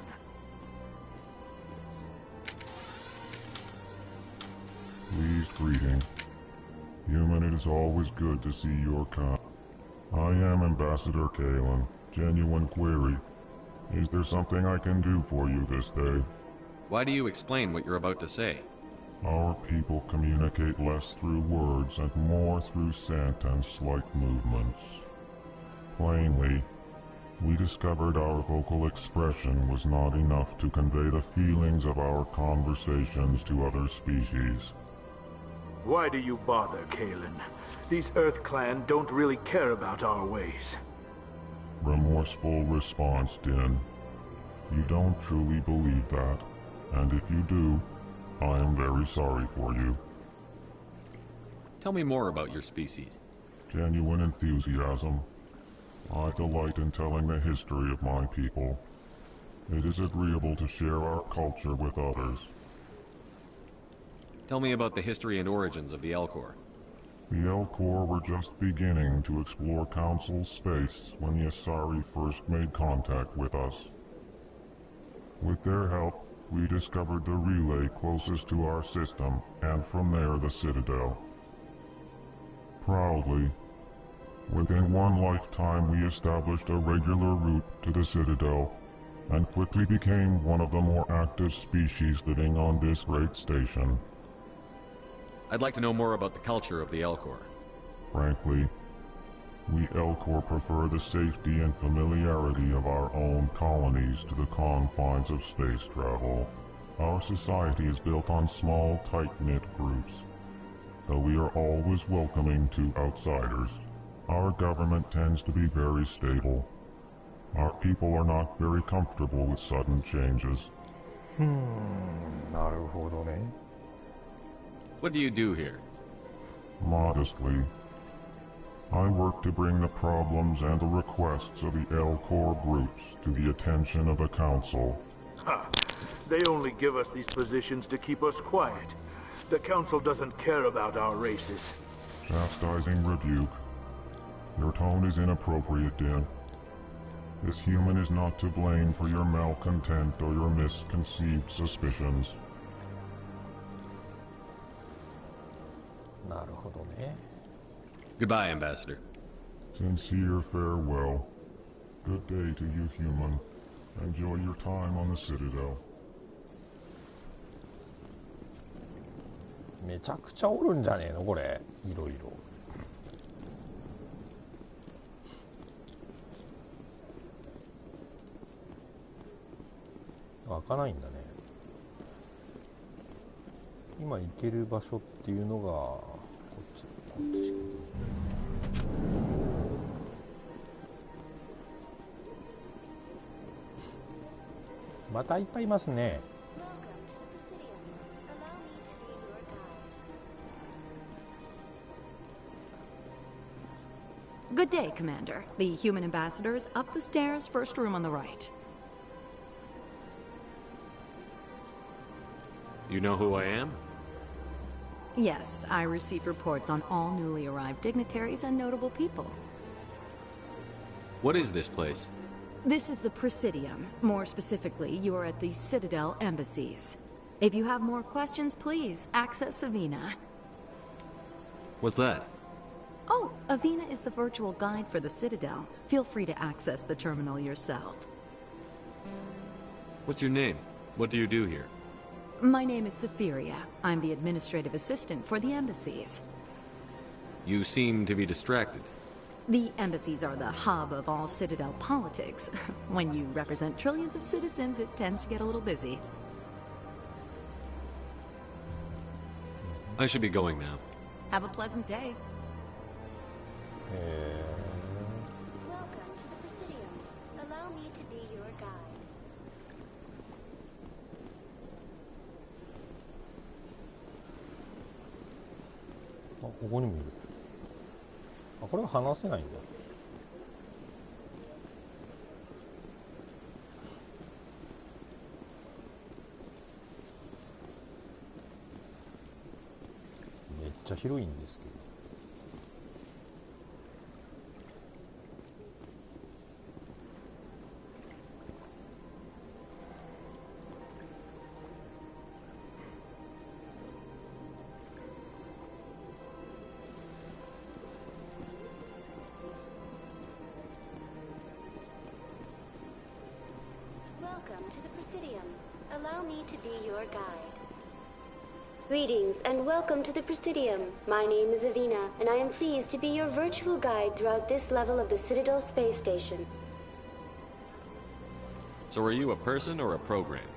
Speaker 2: Pleased greeting. Human, it is always good to see your kind. I am Ambassador Kalen. Genuine query. Is there something I can do for you this day?
Speaker 7: Why do you explain what you're about to say?
Speaker 2: Our people communicate less through words and more through scent and slight movements. Plainly, we discovered our vocal expression was not enough to convey the feelings of our conversations to other species.
Speaker 16: Why do you bother, Kalen? These Earth Clan don't really care about our ways.
Speaker 2: Remorseful response, Din. You don't truly believe that, and if you do, I am very sorry for you.
Speaker 7: Tell me more about your species.
Speaker 2: Genuine enthusiasm. I delight in telling the history of my people. It is agreeable to share our culture with others.
Speaker 7: Tell me about the history and origins of the Alcor.
Speaker 2: The Alcor were just beginning to explore Council space when the Asari first made contact with us. With their help, we discovered the relay closest to our system, and from there the Citadel. Proudly, within one lifetime we established a regular route to the Citadel, and quickly became one of the more active species living on this great station.
Speaker 7: I'd like to know more about the culture of the Alcor.
Speaker 2: Frankly, we Alcor prefer the safety and familiarity of our own colonies to the confines of space travel. Our society is built on small, tight-knit groups. Though we are always welcoming to outsiders, our government tends to be very stable. Our people are not very comfortable with sudden changes.
Speaker 1: なるほどね。
Speaker 7: What do you do here?
Speaker 2: Modestly, I work to bring the problems and the requests of the Alcor groups to the attention of the Council.
Speaker 16: Ha! They only give us these positions to keep us quiet. The Council doesn't care about our races.
Speaker 2: Chastising rebuke. Your tone is inappropriate, Din. This human is not to blame for your malcontent or your misconceived suspicions.
Speaker 1: なるほどね。
Speaker 7: Goodbye, Ambassador.
Speaker 2: Sincere farewell. Good day to you, human. Enjoy your time on the Citadel.
Speaker 1: めちゃくちゃおるんじゃねえのこれ、いろいろ。開かないんだね。今行ける場所っていうのがこっち。またいっぱいいますね。
Speaker 5: Good day, Commander. The human ambassador is up the stairs, first room on the right.
Speaker 8: You know who I am?
Speaker 5: Yes, I receive reports on all newly arrived dignitaries and notable people.
Speaker 8: What is this place?
Speaker 5: This is the Presidium. More specifically, you are at the Citadel embassies. If you have more questions, please access Avina.
Speaker 8: What's that?
Speaker 5: Oh, Avina is the virtual guide for the Citadel. Feel free to access the terminal yourself.
Speaker 8: What's your name? What do you do here?
Speaker 5: My name is Safiria. I'm the administrative assistant for the embassies.
Speaker 8: You seem to be distracted.
Speaker 5: The embassies are the hub of all Citadel politics. When you represent trillions of citizens, it tends to get a little busy.
Speaker 8: I should be going now.
Speaker 5: Have a pleasant day.
Speaker 13: Welcome to the Presidium. Allow me to be your guide.
Speaker 1: あ、ここにもいる。あ、これは話せないんだ。めっちゃ広いんですけど。
Speaker 13: Welcome to the Presidium. Allow me to be your guide. Greetings and welcome to the Presidium. My name is Avina, and I am pleased to be your virtual guide throughout this level of the Citadel space station.
Speaker 8: So are you a person or a program?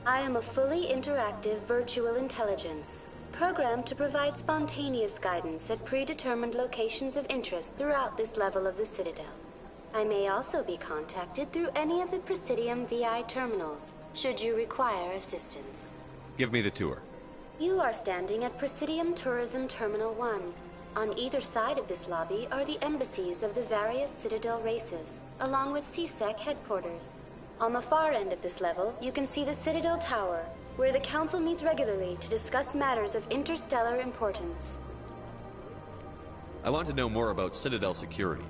Speaker 13: I am a fully interactive virtual intelligence, programmed to provide spontaneous guidance at predetermined locations of interest throughout this level of the Citadel. I may also be contacted through any of the Presidium VI terminals, should you require assistance.
Speaker 8: Give me the tour.
Speaker 13: You are standing at Presidium Tourism Terminal 1. On either side of this lobby are the embassies of the various Citadel races, along with CSEC headquarters. On the far end of this level, you can see the Citadel Tower, where the Council meets regularly to discuss matters of interstellar importance.
Speaker 8: I want to know more about Citadel Security.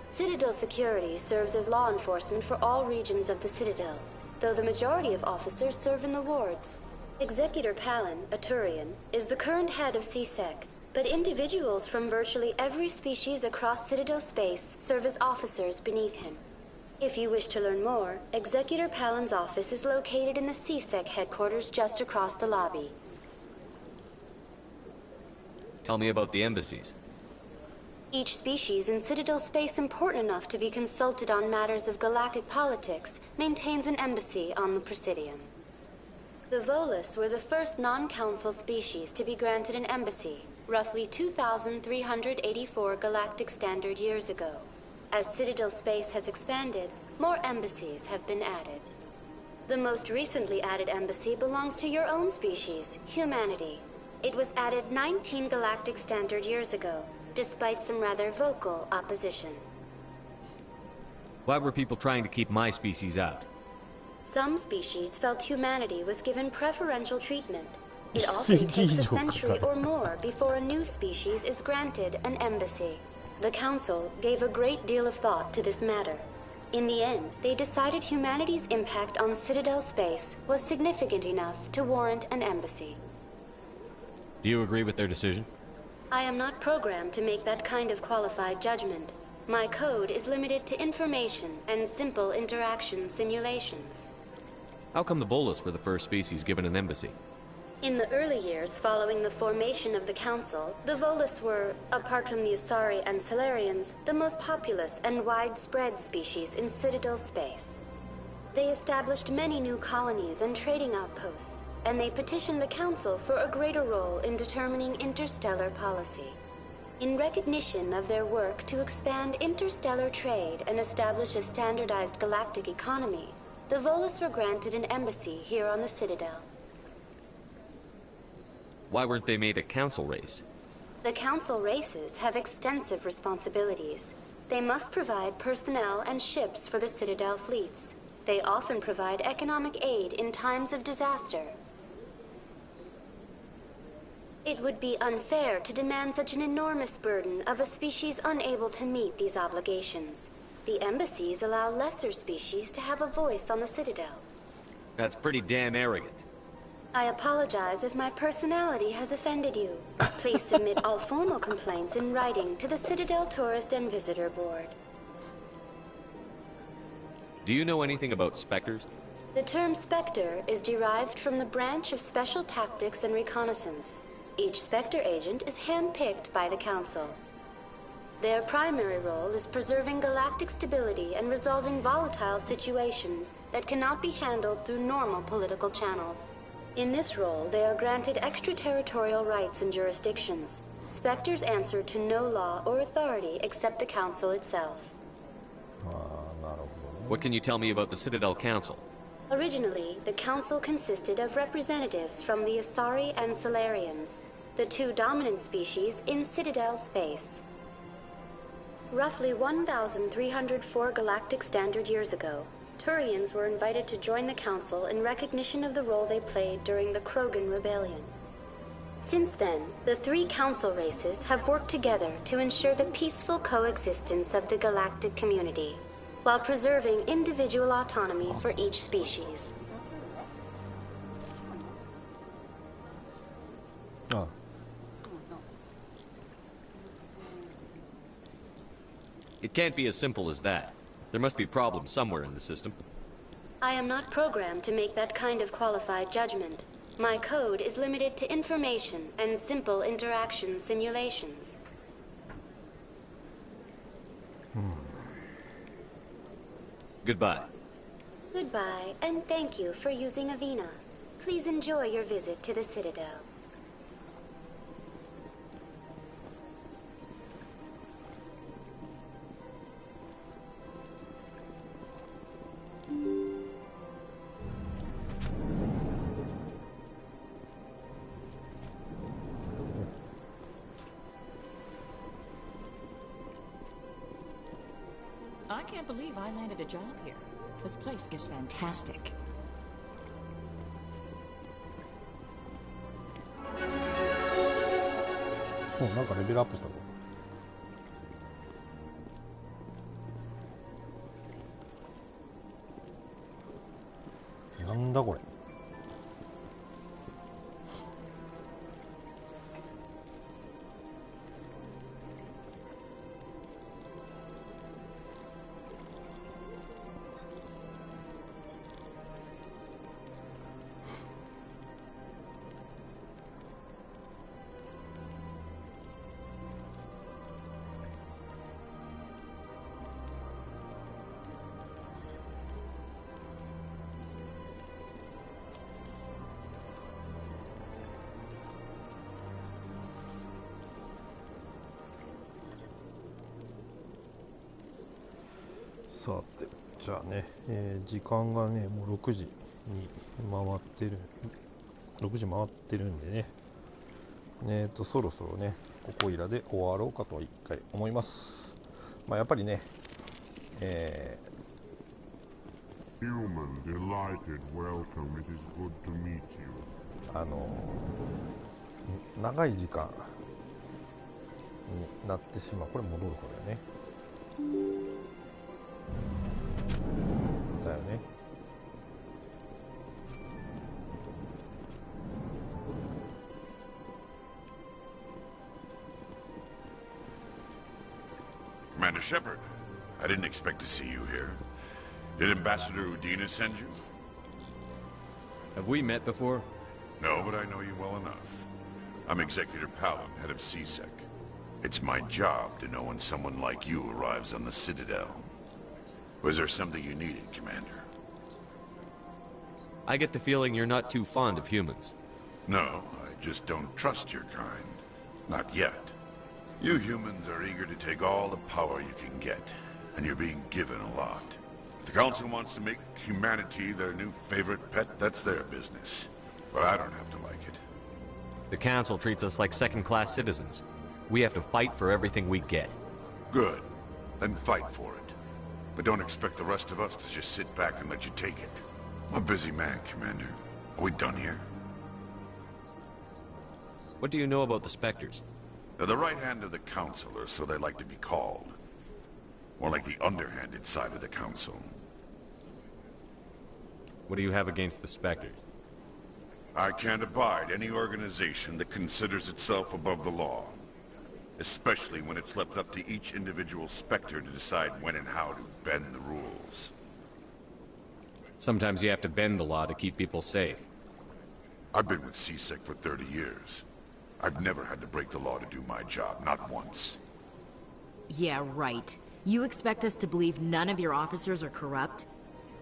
Speaker 13: Citadel Security serves as law enforcement for all regions of the Citadel, though the majority of officers serve in the wards. Executor Palin, a Turian, is the current head of CSEC, but individuals from virtually every species across Citadel space serve as officers beneath him. If you wish to learn more, Executor Palin's office is located in the CSEC headquarters just across the lobby.
Speaker 8: Tell me about the embassies.
Speaker 13: Each species in Citadel space important enough to be consulted on matters of galactic politics maintains an embassy on the Presidium. The Volus were the first non-council species to be granted an embassy, roughly 2,384 galactic standard years ago. As Citadel space has expanded, more embassies have been added. The most recently added embassy belongs to your own species, humanity. It was added 19 galactic standard years ago, despite some rather vocal opposition.
Speaker 8: Why were people trying to keep my species out?
Speaker 13: Some species felt humanity was given preferential treatment. It often takes a century or more before a new species is granted an embassy. The Council gave a great deal of thought to this matter. In the end, they decided humanity's impact on Citadel space was significant enough to warrant an embassy.
Speaker 8: Do you agree with their decision?
Speaker 13: I am not programmed to make that kind of qualified judgment. My code is limited to information and simple interaction simulations.
Speaker 8: How come the Volus were the first species given an embassy?
Speaker 13: In the early years following the formation of the Council, the Volus were, apart from the Asari and Solarians, the most populous and widespread species in Citadel space. They established many new colonies and trading outposts, and they petitioned the Council for a greater role in determining interstellar policy. In recognition of their work to expand interstellar trade and establish a standardized galactic economy, the Volus were granted an embassy here on the Citadel.
Speaker 8: Why weren't they made a council race?
Speaker 13: The Council races have extensive responsibilities. They must provide personnel and ships for the Citadel fleets. They often provide economic aid in times of disaster. It would be unfair to demand such an enormous burden of a species unable to meet these obligations. The embassies allow lesser species to have a voice on the Citadel.
Speaker 8: That's pretty damn arrogant.
Speaker 13: I apologize if my personality has offended you. Please submit all formal complaints in writing to the Citadel Tourist and Visitor Board.
Speaker 8: Do you know anything about Spectres?
Speaker 13: The term Spectre is derived from the branch of Special Tactics and Reconnaissance. Each Spectre agent is handpicked by the Council. Their primary role is preserving galactic stability and resolving volatile situations that cannot be handled through normal political channels. In this role, they are granted extraterritorial rights and jurisdictions. Spectres answer to no law or authority except the Council itself.
Speaker 8: What can you tell me about the Citadel Council?
Speaker 13: Originally, the Council consisted of representatives from the Asari and Solarians, the two dominant species in Citadel space. Roughly 1,304 galactic standard years ago, Turians were invited to join the Council in recognition of the role they played during the Krogan Rebellion. Since then, the three Council races have worked together to ensure the peaceful coexistence of the galactic community, while preserving individual autonomy for each species.
Speaker 8: It can't be as simple as that. There must be problems somewhere in the system.
Speaker 13: I am not programmed to make that kind of qualified judgment. My code is limited to information and simple interaction simulations.
Speaker 8: Goodbye.
Speaker 13: Goodbye, and thank you for using Avina. Please enjoy your visit to the Citadel.
Speaker 10: I can't believe I landed a job here. This place is fantastic.
Speaker 1: Oh, なんかレベルアップしたぞ。なんだこれ。さて、じゃあね、時間がね、もう6時に回ってる、6時回ってるんでね、そろそろね、ここいらで終わろうかと一回思います。まあ、やっぱりね、
Speaker 2: Human, delighted, welcome. It is good to meet you.
Speaker 1: 長い時間になってしまう。これ戻るかだよね。だよね。
Speaker 24: Commander Shepard, I didn't expect to see you here. Did Ambassador Udina send you?
Speaker 8: Have we met before?
Speaker 24: No, but I know you well enough. I'm Executor Palin, head of CSEC. It's my job to know when someone like you arrives on the Citadel. Was there something you needed, Commander?
Speaker 8: I get the feeling you're not too fond of humans.
Speaker 24: No, I just don't trust your kind. Not yet. You humans are eager to take all the power you can get, and you're being given a lot. If the Council wants to make humanity their new favorite pet, that's their business. But I don't have to like it.
Speaker 8: The Council treats us like second-class citizens. We have to fight for everything we get.
Speaker 24: Good. Then fight for it. But don't expect the rest of us to just sit back and let you take it. I'm a busy man, Commander. Are we done here?
Speaker 8: What do you know about the Spectres?
Speaker 24: They're the right hand of the Council, or so they like to be called. More like the underhanded side of the Council.
Speaker 8: What do you have against the Spectres?
Speaker 24: I can't abide any organization that considers itself above the law. Especially when it's left up to each individual Spectre to decide when and how to bend the rules.
Speaker 8: Sometimes you have to bend the law to keep people safe.
Speaker 24: I've been with CSEC for 30 years. I've never had to break the law to do my job, not once.
Speaker 14: Yeah, right. You expect us to believe none of your officers are corrupt?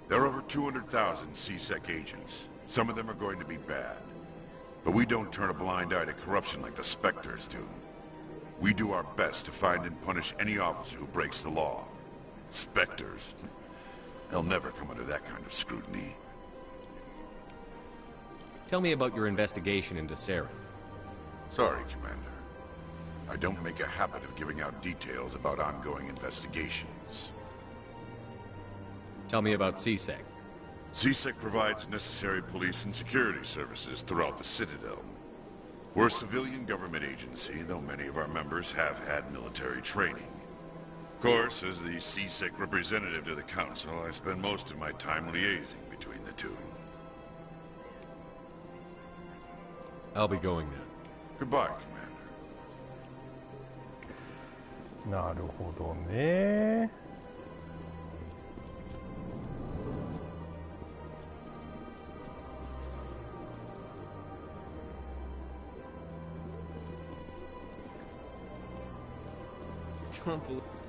Speaker 24: There are over 200,000 CSEC agents. Some of them are going to be bad. But we don't turn a blind eye to corruption like the Spectres do. We do our best to find and punish any officer who breaks the law. Spectres. They'll never come under that kind of scrutiny.
Speaker 8: Tell me about your investigation into Saren.
Speaker 24: Sorry, Commander. I don't make a habit of giving out details about ongoing investigations.
Speaker 8: Tell me about CSEC.
Speaker 24: CSEC provides necessary police and security services throughout the Citadel. We're a civilian government agency, though many of our members have had military training. Of course, as the CSEC representative to the Council, I spend most of my time liaising between the two.
Speaker 8: I'll be going now.
Speaker 24: Goodbye, Commander.
Speaker 1: なるほどね。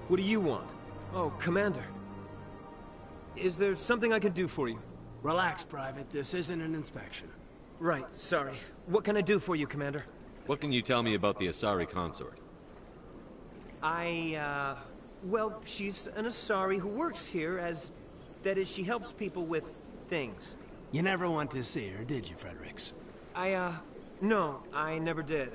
Speaker 11: What do you want? Oh, Commander. Is there something I can do for you?
Speaker 9: Relax, Private. This isn't an inspection.
Speaker 11: Right, sorry. What can I do for you, Commander?
Speaker 8: What can you tell me about the Asari consort?
Speaker 11: Well, she's an Asari who works here as... That is, she helps people with things.
Speaker 9: You never went to see her, did you, Fredericks?
Speaker 11: No, I never did.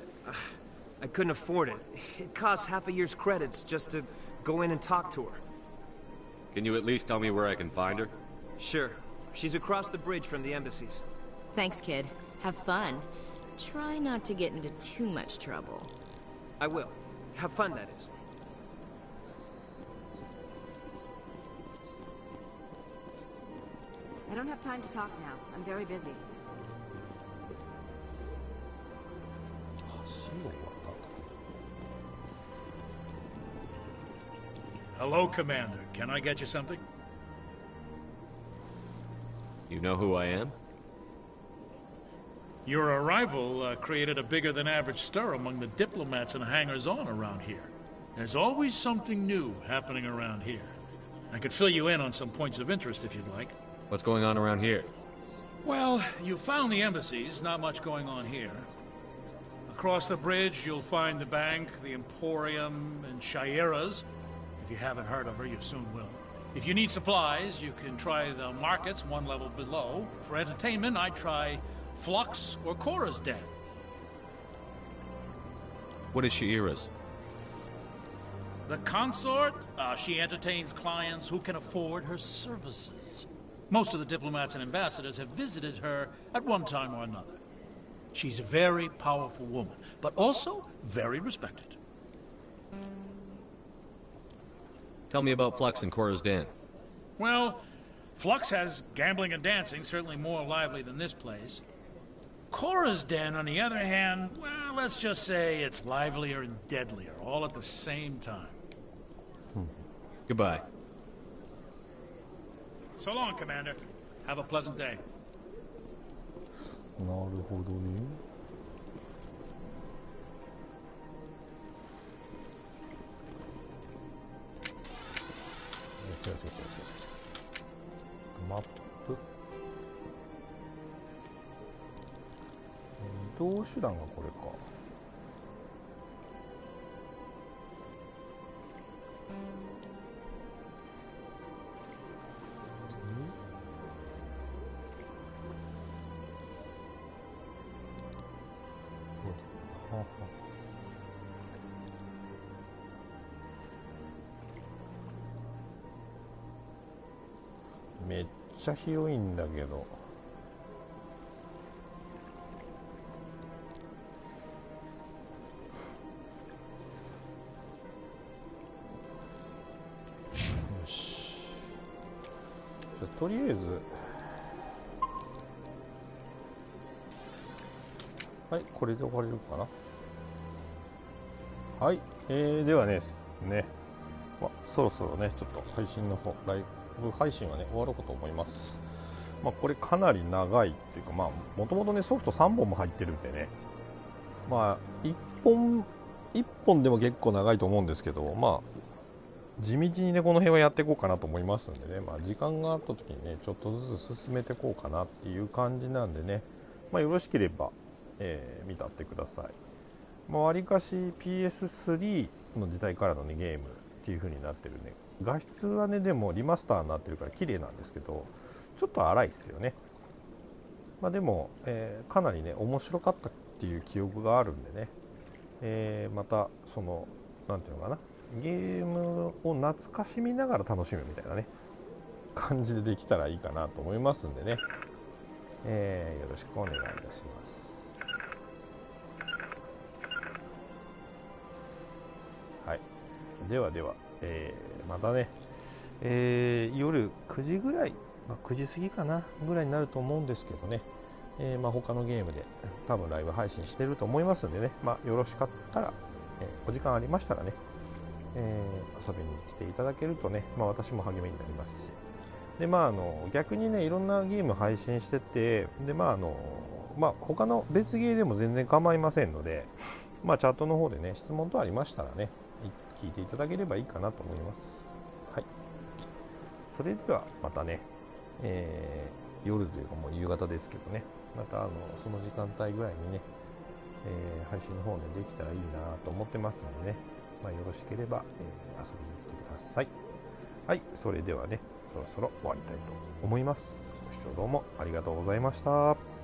Speaker 11: I couldn't afford it. It costs half a year's credits just to go in and talk to her.
Speaker 8: Can you at least tell me where I can find her?
Speaker 11: Sure. She's across the bridge from the embassies.
Speaker 14: Thanks, kid. Have fun. Try not to get into too much trouble.
Speaker 11: I will. Have fun, that is.
Speaker 15: I don't have time to talk now. I'm very busy.
Speaker 6: Hello, Commander. Can I get you something?
Speaker 8: You know who I am?
Speaker 6: Your arrival created a bigger-than-average stir among the diplomats and hangers-on around here. There's always something new happening around here. I could fill you in on some points of interest if you'd like.
Speaker 8: What's going on around here?
Speaker 6: Well, you found the embassies, not much going on here. Across the bridge, you'll find the bank, the Emporium, and Shaira's. If you haven't heard of her, you soon will. If you need supplies, you can try the markets one level below. For entertainment, I'd try Flux or Cora's Den.
Speaker 8: What is Shaira's?
Speaker 6: The consort? She entertains clients who can afford her services. Most of the diplomats and ambassadors have visited her at one time or another. She's a very powerful woman, but also very respected.
Speaker 8: Tell me about Flux and Cora's Den.
Speaker 6: Well, Flux has gambling and dancing, certainly more lively than this place. Cora's Den, on the other hand, well, let's just say it's livelier and deadlier, all at the same time.
Speaker 8: Goodbye.
Speaker 6: So long, Commander. Have a pleasant day.
Speaker 1: なるほどね。マップ。移動手段がこれか。めっちゃ広いんだけど。とりあえず、はい、これで終われるかな。はい、ではね、そろそろね、ちょっと配信の方、ライブ配信はね、終わろうかと思います。これかなり長いっていうか、もともとね、ソフト3本も入ってるんでね、1本でも結構長いと思うんですけど、地道にねこの辺はやっていこうかなと思いますんでね、時間があった時にねちょっとずつ進めていこうかなっていう感じなんでね、よろしければ、見たってください。わりかし PS3 の時代からのねゲームっていう風になってるね。画質はねでもリマスターになってるから綺麗なんですけど、ちょっと荒いですよね。でも、かなりね面白かったっていう記憶があるんでね、またそのなんていうのかな、ゲームを懐かしみながら楽しむみたいなね感じでできたらいいかなと思いますんでね、よろしくお願いいたします。はい、ではでは、またね、夜9時ぐらい、9時過ぎかなぐらいになると思うんですけどね、他のゲームで多分ライブ配信してると思いますんでね、よろしかったら、お時間ありましたらね、遊びに来ていただけるとね、私も励みになりますし、で逆にねいろんなゲーム配信してて、で他の別ゲーでも全然構いませんので、チャットの方でね質問等ありましたらね聞いていただければいいかなと思います。はい、それではまたね、夜というかもう夕方ですけどね、またその時間帯ぐらいにね、配信の方でできたらいいなと思ってますのでね、よろしければ、遊びに来てください。はい、それではね、そろそろ終わりたいと思います。ご視聴どうもありがとうございました。